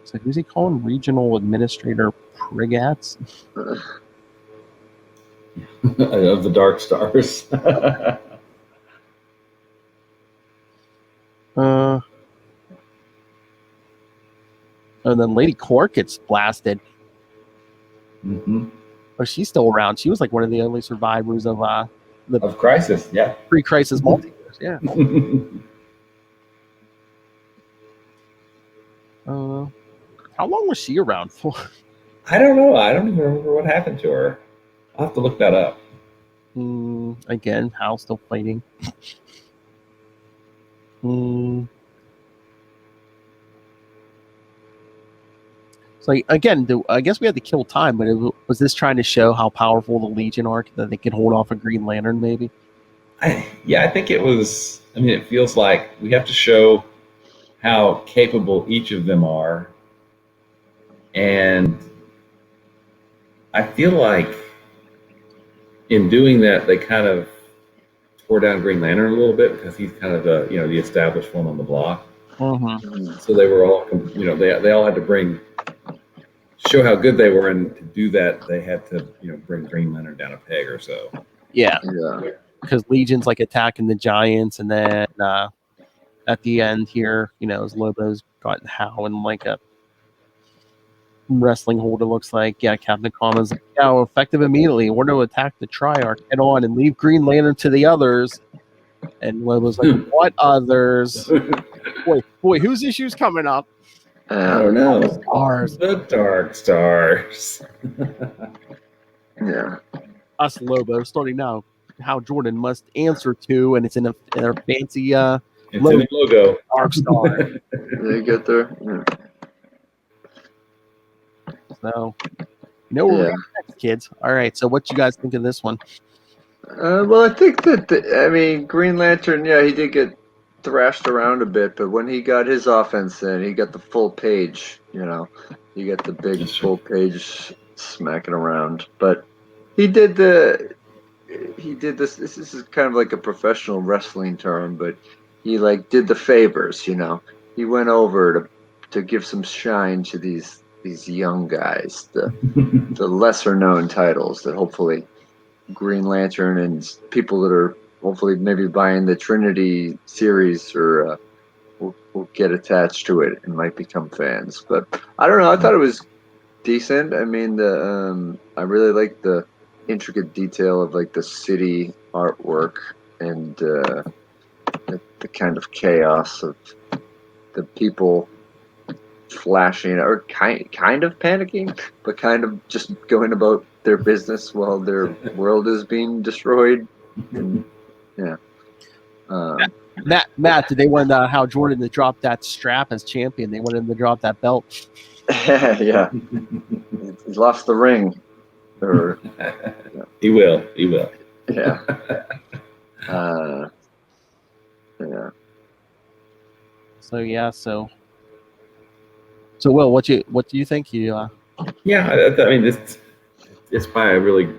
So who's he calling? Regional Administrator Prigats? Of the Dark Stars. And then Lady Quark gets blasted. But she's still around. She was like one of the only survivors of Crisis, yeah. Pre-Crisis multiverse, yeah. How long was she around for? I don't know. I don't even remember what happened to her. I'll have to look that up. Again, Hal's still fighting. So again, I guess we had to kill time, but was this trying to show how powerful the Legion are, that they can hold off a Green Lantern, maybe? I think it was. I mean, it feels like we have to show how capable each of them are, and I feel like in doing that, they kind of tore down Green Lantern a little bit because he's kind of the established one on the block. Mm-hmm. So they were all, they all had to show how good they were, and to do that, they had to, bring Green Lantern down a peg or so. Yeah. Because Legion's like attacking the Giants, and then at the end here, as Lobo's got Hal in like a wrestling hold, it looks like. Yeah, Captain Commons like, yeah, effective immediately. We're to attack the Triarch head on and leave Green Lantern to the others. And Lobo's like, what others? boy, whose issue's coming up? I don't know. Stars. The Dark Stars. Yeah. Us Lobo starting now. How Jordan must answer to, and it's in a fancy logo. Dark Star. They get there. Yeah. So, where we're going next, kids. All right. So, what you guys think of this one? Well, I think that Green Lantern. Yeah, he did get thrashed around a bit, but when he got his offense in, he got the full page. He got the big full page smacking around. But he did this. This is kind of like a professional wrestling term, but he did the favors. He went over to give some shine to these young guys, the lesser known titles that hopefully Green Lantern and people that are hopefully maybe buying the Trinity series or will get attached to it and might become fans. But I don't know. I thought it was decent. I mean, I really like the intricate detail of the city artwork and the kind of chaos of the people flashing or kind of panicking, but kind of just going about their business while their world is being destroyed. And, yeah. Matt, did they want Hal Jordan to drop that strap as champion? They wanted him to drop that belt. Yeah. He lost the ring. Or He will. Yeah. Yeah. So Will, what do you think? Yeah, I mean, it's by a really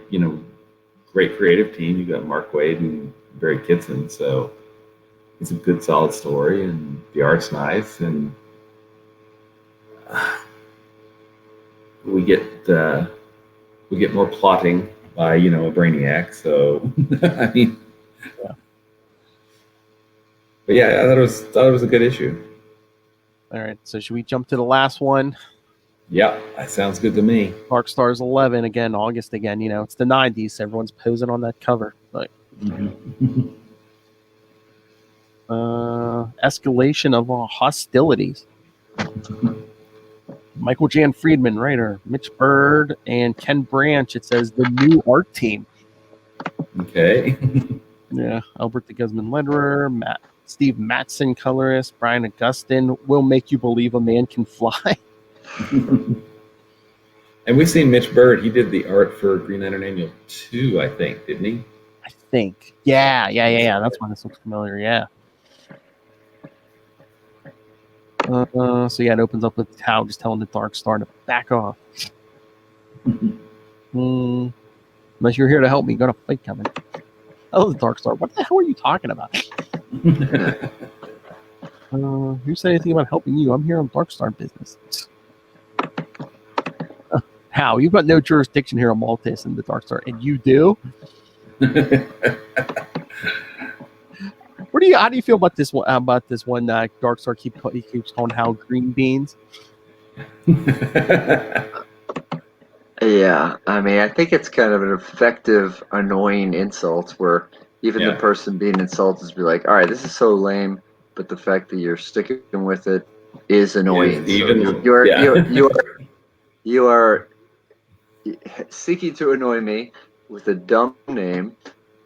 great creative team. You got Mark Waid and Barry Kitson, so it's a good solid story, and the art's nice, and we get more plotting by a Brainiac. So I mean, but yeah, I thought it was a good issue. All right, so should we jump to the last one? Yeah, that sounds good to me. Dark Stars 11 again, August again. It's the 90s, so everyone's posing on that cover. But escalation of hostilities. Michael Jan Friedman, writer, Mitch Bird, and Ken Branch. It says the new art team. Okay. Yeah, Albert de Guzman, letterer, Steve Mattson, colorist, Brian Augustin. Will make you believe a man can fly. And we've seen Mitch Bird. He did the art for Green Lantern Annual 2, I think, didn't he? I think. Yeah. That's why this looks familiar. Yeah. So yeah, it opens up with Hal just telling the Dark Star to back off. Unless you're here to help me, got a fight coming. Oh, the Dark Star. What the hell are you talking about? Who said anything about helping you? I'm here on Dark Star business. Hal, you've got no jurisdiction here on Maltese and the Dark Star, and you do. How do you feel about this one? Dark Star keeps calling Hal green beans. Yeah, I mean, I think it's kind of an effective, annoying insult where even the person being insulted is be like, all right, this is so lame, but the fact that you're sticking with it is annoying. You are seeking to annoy me with a dumb name,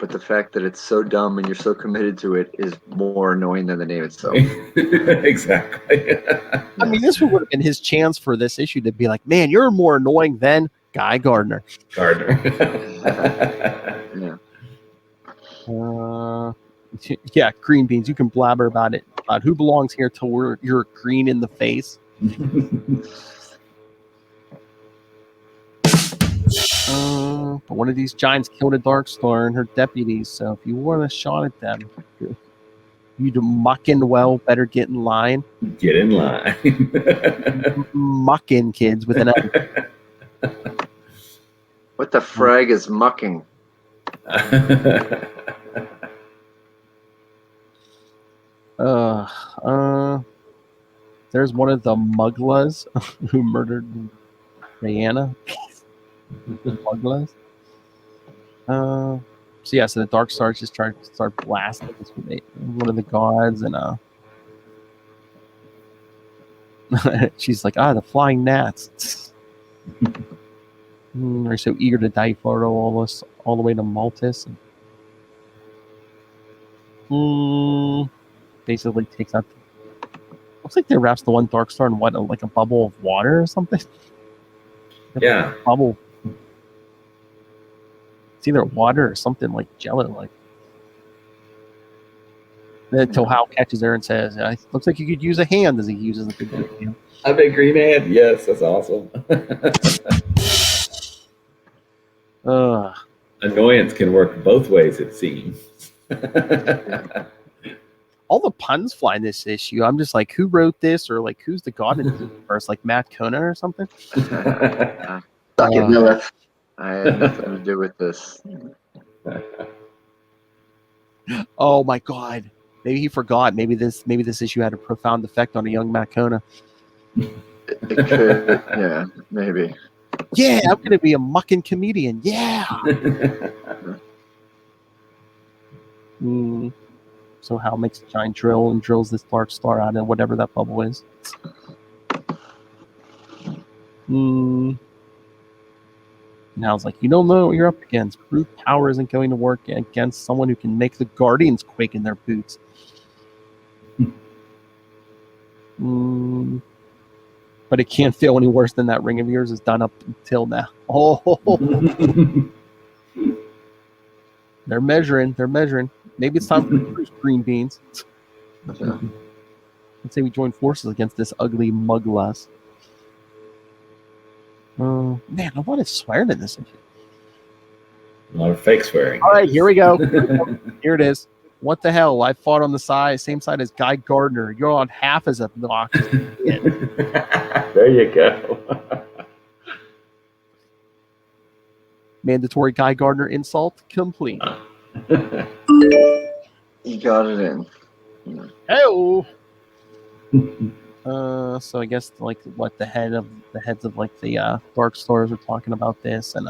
but the fact that it's so dumb and you're so committed to it is more annoying than the name itself. Exactly. I mean, this would have been his chance for this issue to be like, man, you're more annoying than Guy Gardner. Yeah. Yeah, green beans. You can blabber about it. About who belongs here till you're green in the face. But one of these giants killed a Darkstar and her deputies. So if you want a shot at them, you do mucking well. Better get in line. Get in line. Mucking kids with an L. What the frag is mucking? There's one of the Muglas who murdered Diana. Muglas. So the Dark Stars just start blasting one of the gods, and she's like, the flying gnats. They're so eager to die for all the way to Maltus. And, basically takes out. Looks like they wraps the one Dark Star in like a bubble of water or something. Yeah. Bubble. It's either water or something like jello like. Then Tohao catches her and says, looks like you could use a hand, as he uses a big hand. A big green hand? Yes, that's awesome. Annoyance can work both ways, it seems. All the puns fly in this issue. I'm just like, who wrote this? Or like, who's the god in this verse? Like Matt Kona or something? Suck it, Lilith. I had nothing to do with this. Oh my god. Maybe he forgot. Maybe this issue had a profound effect on a young Matt Kona. It could, yeah, maybe. Yeah, I'm gonna be a mucking comedian. Yeah. So Hal makes a giant drill and drills this Dark Star out of whatever that bubble is. And Hal's like, you don't know what you're up against. Brute power isn't going to work against someone who can make the Guardians quake in their boots. But it can't feel any worse than that ring of yours has done up until now. Oh, they're measuring. Maybe it's time for green beans. Let's say we join forces against this ugly Muglas. Man, a lot of swearing in this issue. A lot of fake swearing. All right, here we go. Here it is. What the hell? I fought on the same side as Guy Gardner. You're on half as obnoxious. There you go. Mandatory Guy Gardner insult complete. You got it in. Hey-o. So I guess like what the heads of like the Dark Stars are talking about this, and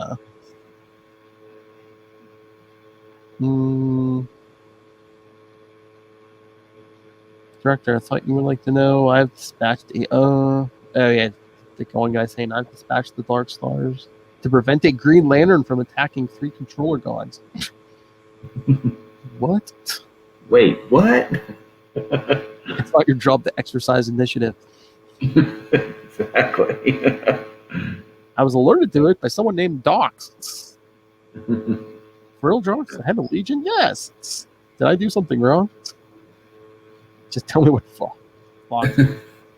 Director, I thought you would like to know. I've dispatched the the one guy saying I've dispatched the Dark Stars to prevent a Green Lantern from attacking 3 controller gods. What? Wait, what? It's not your job to exercise initiative. Exactly. I was alerted to it by someone named Docs. Real Docs? I had a Legion? Yes. Did I do something wrong? Just tell me what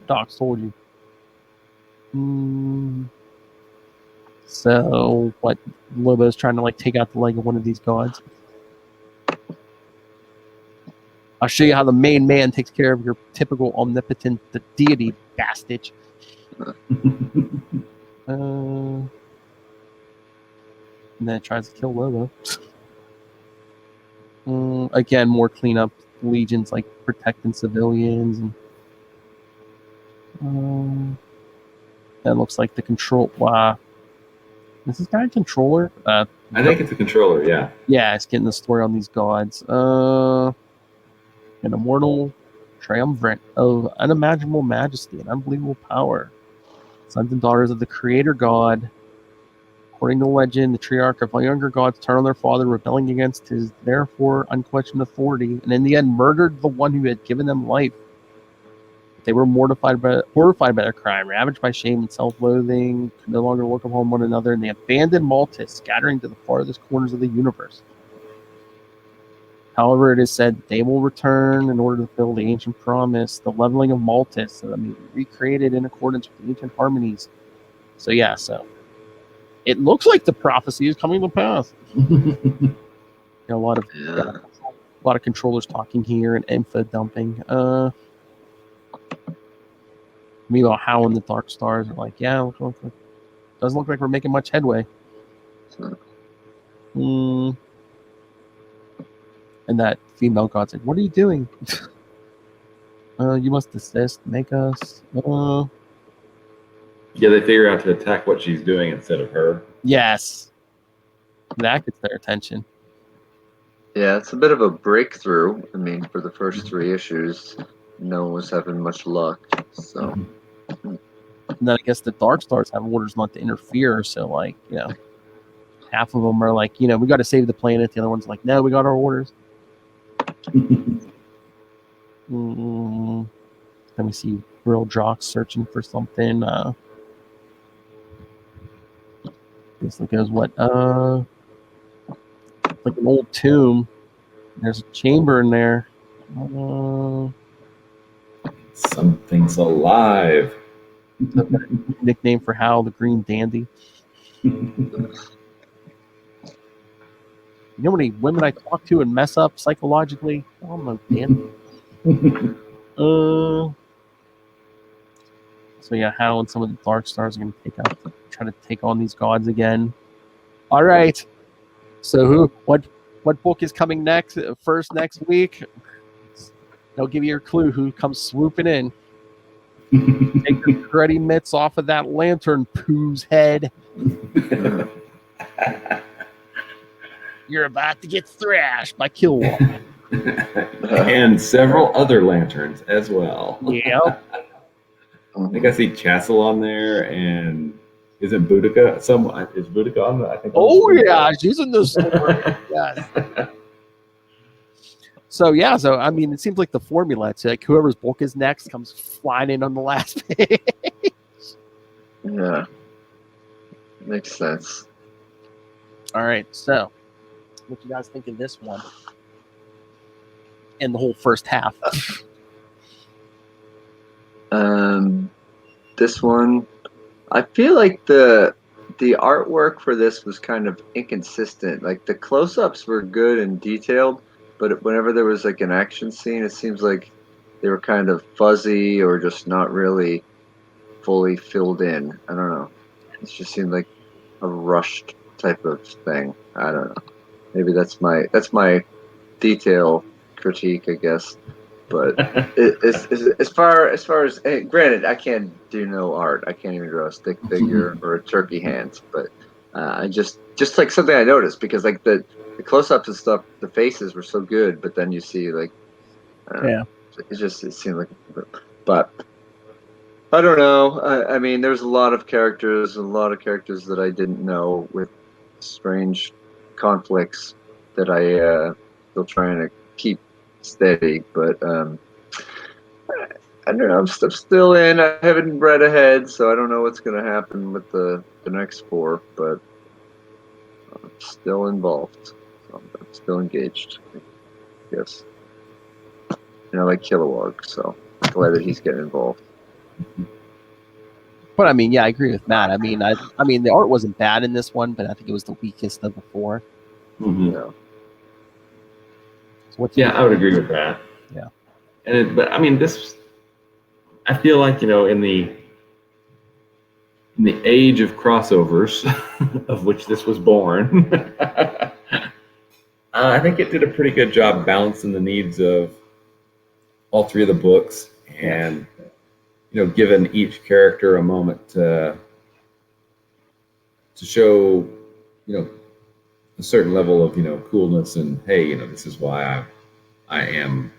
Docs told you. So, what? Lobo's trying to like take out the leg of one of these gods. I'll show you how the main man takes care of your typical omnipotent deity bastard. And then it tries to kill Lobo. Again, more cleanup. Legions like protecting civilians. And that looks like the control. Wow. Is this guy a controller? I think it's a controller, yeah. Yeah, it's getting the story on these gods. An immortal triumvirate of unimaginable majesty and unbelievable power. Sons and daughters of the creator god According to legend, the Triarch of younger gods turned on their father, rebelling against his therefore unquestioned authority, and in the end murdered the one who had given them life. They were horrified by their crime, ravaged by shame and self-loathing, could no longer look upon one another, and they abandoned Maltus, scattering to the farthest corners of the universe. However, it is said they will return in order to fulfill the ancient promise, the leveling of Maltus, so that may be recreated in accordance with the ancient harmonies. So it looks like the prophecy is coming to pass. A lot of controllers talking here and info dumping. Meanwhile, Hal and the Dark Stars are like, doesn't look like we're making much headway. And that female god's like, what are you doing? You must desist, make us. Yeah, they figure out to attack what she's doing instead of her. Yes. That gets their attention. Yeah, it's a bit of a breakthrough. I mean, for the first 3 issues, no one was having much luck. So, and then I guess the Dark Stars have orders not to interfere. So, half of them are like, we got to save the planet. The other one's like, no, we got our orders. Let me see. Real Jock searching for something. This goes what? Like an old tomb. There's a chamber in there. Something's alive. Nickname for Hal, the Green Dandy. You know how many women I talk to and mess up psychologically? Oh, no, Dan. So Hal and some of the Dark Stars are going to try to take on these gods again. All right. So what book is coming first next week? They'll give you a clue who comes swooping in. Take your cruddy mitts off of that lantern poo's head. You're about to get thrashed by Killwalker. And several other lanterns as well. Yeah. I think I see Chassel on there, and isn't Boudica? Is Boudica on there? I think. Oh yeah, she's in this story. Yes. So I mean, it seems like the formula. It's like whoever's book is next comes flying in on the last page. Yeah, makes sense. All right, so what you guys think of this one and the whole first half? This one, I feel like the artwork for this was kind of inconsistent. Like the close-ups were good and detailed, but whenever there was like an action scene, it seems like they were kind of fuzzy or just not really fully filled in. I don't know. It just seemed like a rushed type of thing. I don't know. Maybe that's my detail critique, I guess. But as far as granted, I can't do no art. I can't even draw a stick figure or a turkey hand. But I just like something I noticed, because like the close-ups and stuff, the faces were so good, but then you see like, I don't know, it seemed like, but I don't know. I mean, there's a lot of characters that I didn't know, with strange conflicts that I still trying to keep steady, but I don't know. I'm still in. I haven't read ahead, so I don't know what's going to happen with the next 4, but I'm still involved. So I'm still engaged. Yes. And I like Kilowog, so I'm glad that he's getting involved. But I mean, I agree with Matt. I mean, the art wasn't bad in this one, but I think it was the weakest of the 4. Mm-hmm. Yeah. So I would agree with that. Yeah. But I mean, I feel like, in the age of crossovers, of which this was born, I think it did a pretty good job balancing the needs of all 3 of the books, and given each character a moment to show a certain level of coolness, and hey, this is why I am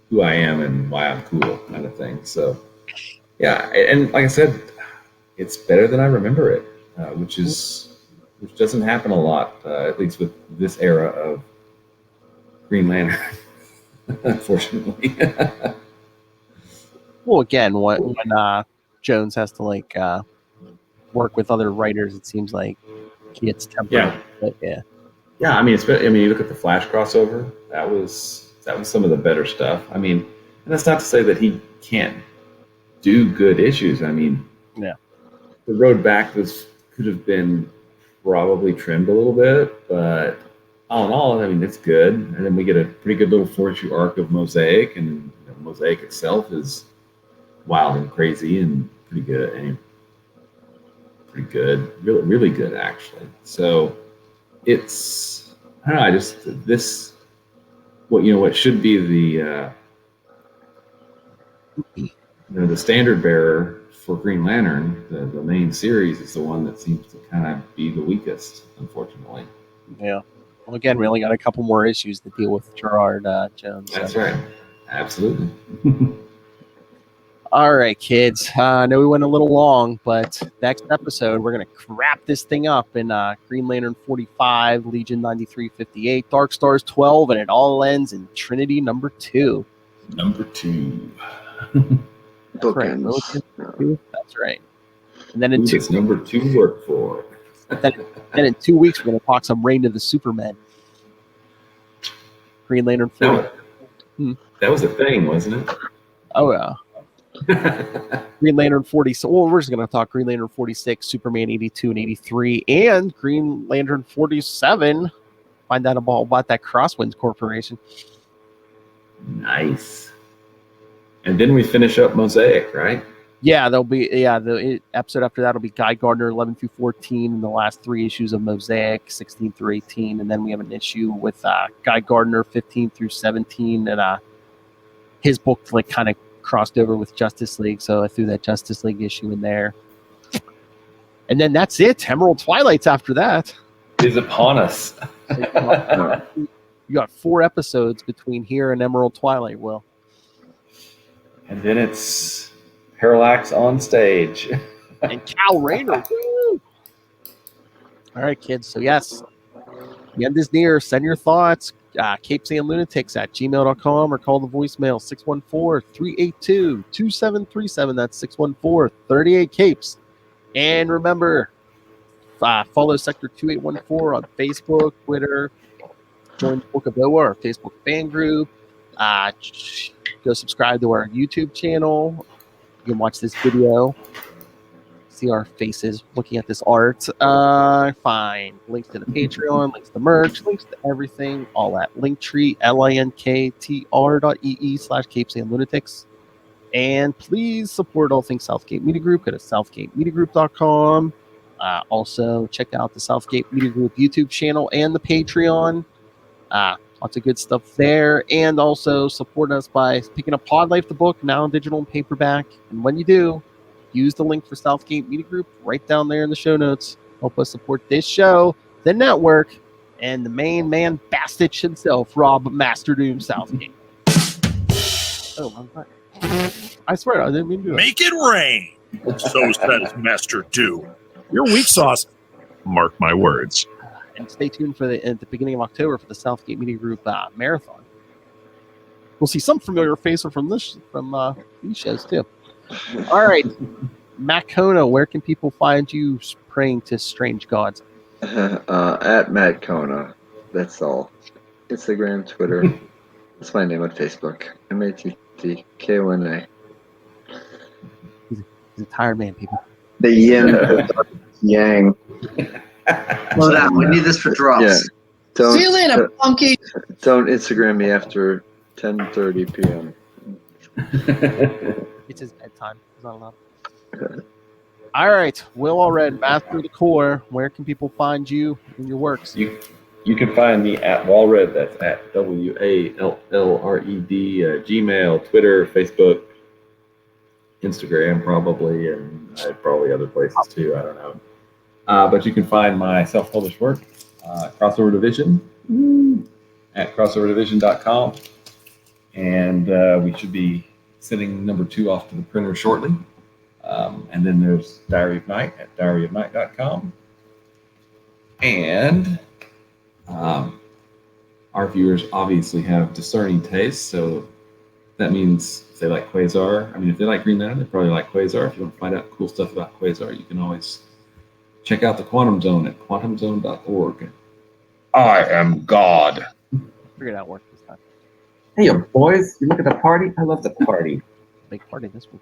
who I am and why I'm cool, kind of thing. So and like I said, it's better than I remember it. which doesn't happen a lot, at least with this era of Green Lantern, unfortunately. Well, again, when Jones has to work with other writers, it seems like he gets tempered. Yeah. But yeah. Yeah, I mean, you look at the Flash crossover. That was some of the better stuff. I mean, and that's not to say that he can't do good issues. I mean, yeah, the road back could have been probably trimmed a little bit, but all in all, I mean, it's good. And then we get a pretty good little 4-issue arc of Mosaic, and Mosaic itself is wild and crazy and pretty good, really, really good actually. So it's, I don't know, what should be the standard bearer for Green Lantern, the main series, is the one that seems to kind of be the weakest, unfortunately. Yeah. Well, again, we only got a couple more issues to deal with Gerard Jones. That's right. Absolutely. All right, kids. I know we went a little long, but next episode, we're going to wrap this thing up in Green Lantern 45, Legion 9358, Dark Stars 12, and it all ends in Trinity number 2. Number 2. That's right. That's right. And then in number 2 work for? then in 2 weeks, we're going to talk some Reign of the Supermen. Green Lantern 4. That was a thing, wasn't it? Oh, yeah. Green Lantern 40. Well, we're just going to talk Green Lantern 46, Superman 82 and 83, and Green Lantern 47. Find out about that Crosswinds Corporation. Nice. And then we finish up Mosaic, right? Yeah, the episode after that will be Guy Gardner 11 through 14, and the last 3 issues of Mosaic 16 through 18, and then we have an issue with Guy Gardner 15 through 17, and his book kind of crossed over with Justice League, so I threw that Justice League issue in there. And then that's it. Emerald Twilight's after that. Is upon us. You got 4 episodes between here and Emerald Twilight, Will. And then it's Parallax on stage. And Cal Rayner. Woo! All right, kids. So, yes, the end is near. Send your thoughts. capesandlunatics at gmail.com or call the voicemail 614-382-2737. That's 614-38-CAPES. And remember, follow Sector 2814 on Facebook, Twitter. Join the Book of Oa, our Facebook fan group. Go subscribe to our YouTube channel. You can watch this video. See our faces looking at this art. Find links to the Patreon, links to merch, links to everything, all at Linktree, linktr.ee/capesandlunatics. And please support all things Southgate Media Group. Go to southgatemediagroup.com. Also, check out the Southgate Media Group YouTube channel and the Patreon. Lots of good stuff there. And also support us by picking up Pod Life, the book, now in digital and paperback. And when you do, use the link for Southgate Media Group right down there in the show notes. Help us support this show, the network, and the main man, Bastich himself, Rob Master Doom Southgate. Oh, I swear, I didn't mean to do it. Make it rain. So says Master Doom. Your weak sauce. Mark my words. And stay tuned at the beginning of October for the Southgate Media Group marathon. We'll see some familiar faces from these shows too. All right, Matt Kona, where can people find you praying to strange gods? At Matt Kona. That's all. Instagram, Twitter. That's my name on Facebook. MATTKONA. He's a tired man, people. The yin yang. Slow down. We need this for drops. Yeah. See you later, funky. Don't Instagram me after 10:30 p.m. It's his bedtime. He's not allowed. All right, Will Allred, Master of the Core. Where can people find you and your works? You can find me at Walred. That's at WALLRED. Gmail, Twitter, Facebook, Instagram, probably, and probably other places too. I don't know. But you can find my self-published work, Crossover Division, at crossoverdivision.com. And we should be sending number 2 off to the printer shortly. And then there's Diary of Night at diaryofnight.com. And our viewers obviously have discerning tastes, so that means if they like Quasar, if they like Green Lantern, they probably like Quasar. If you want to find out cool stuff about Quasar, you can always check out the Quantum Zone at quantumzone.org. I am God. Figured out work this time. Hey, boys, you look at the party? I love the party. Big party this week.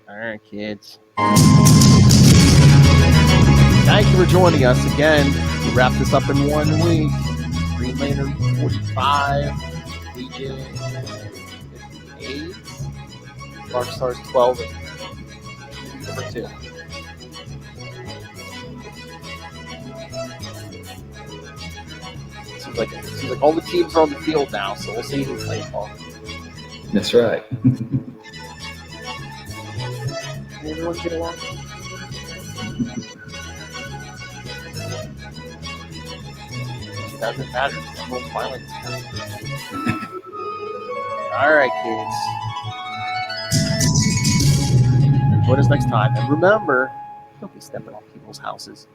All right, kids. Thank you for joining us again. We wrap this up in 1 week. Green Lantern 45, Legion 58, Dark Stars 12, and number 2. Seems like all the teams are on the field now, so we'll see who's playing ball. That's right. Everyone get along? Doesn't matter. All right, kids. Join us next time, and remember, don't be stepping on people's houses.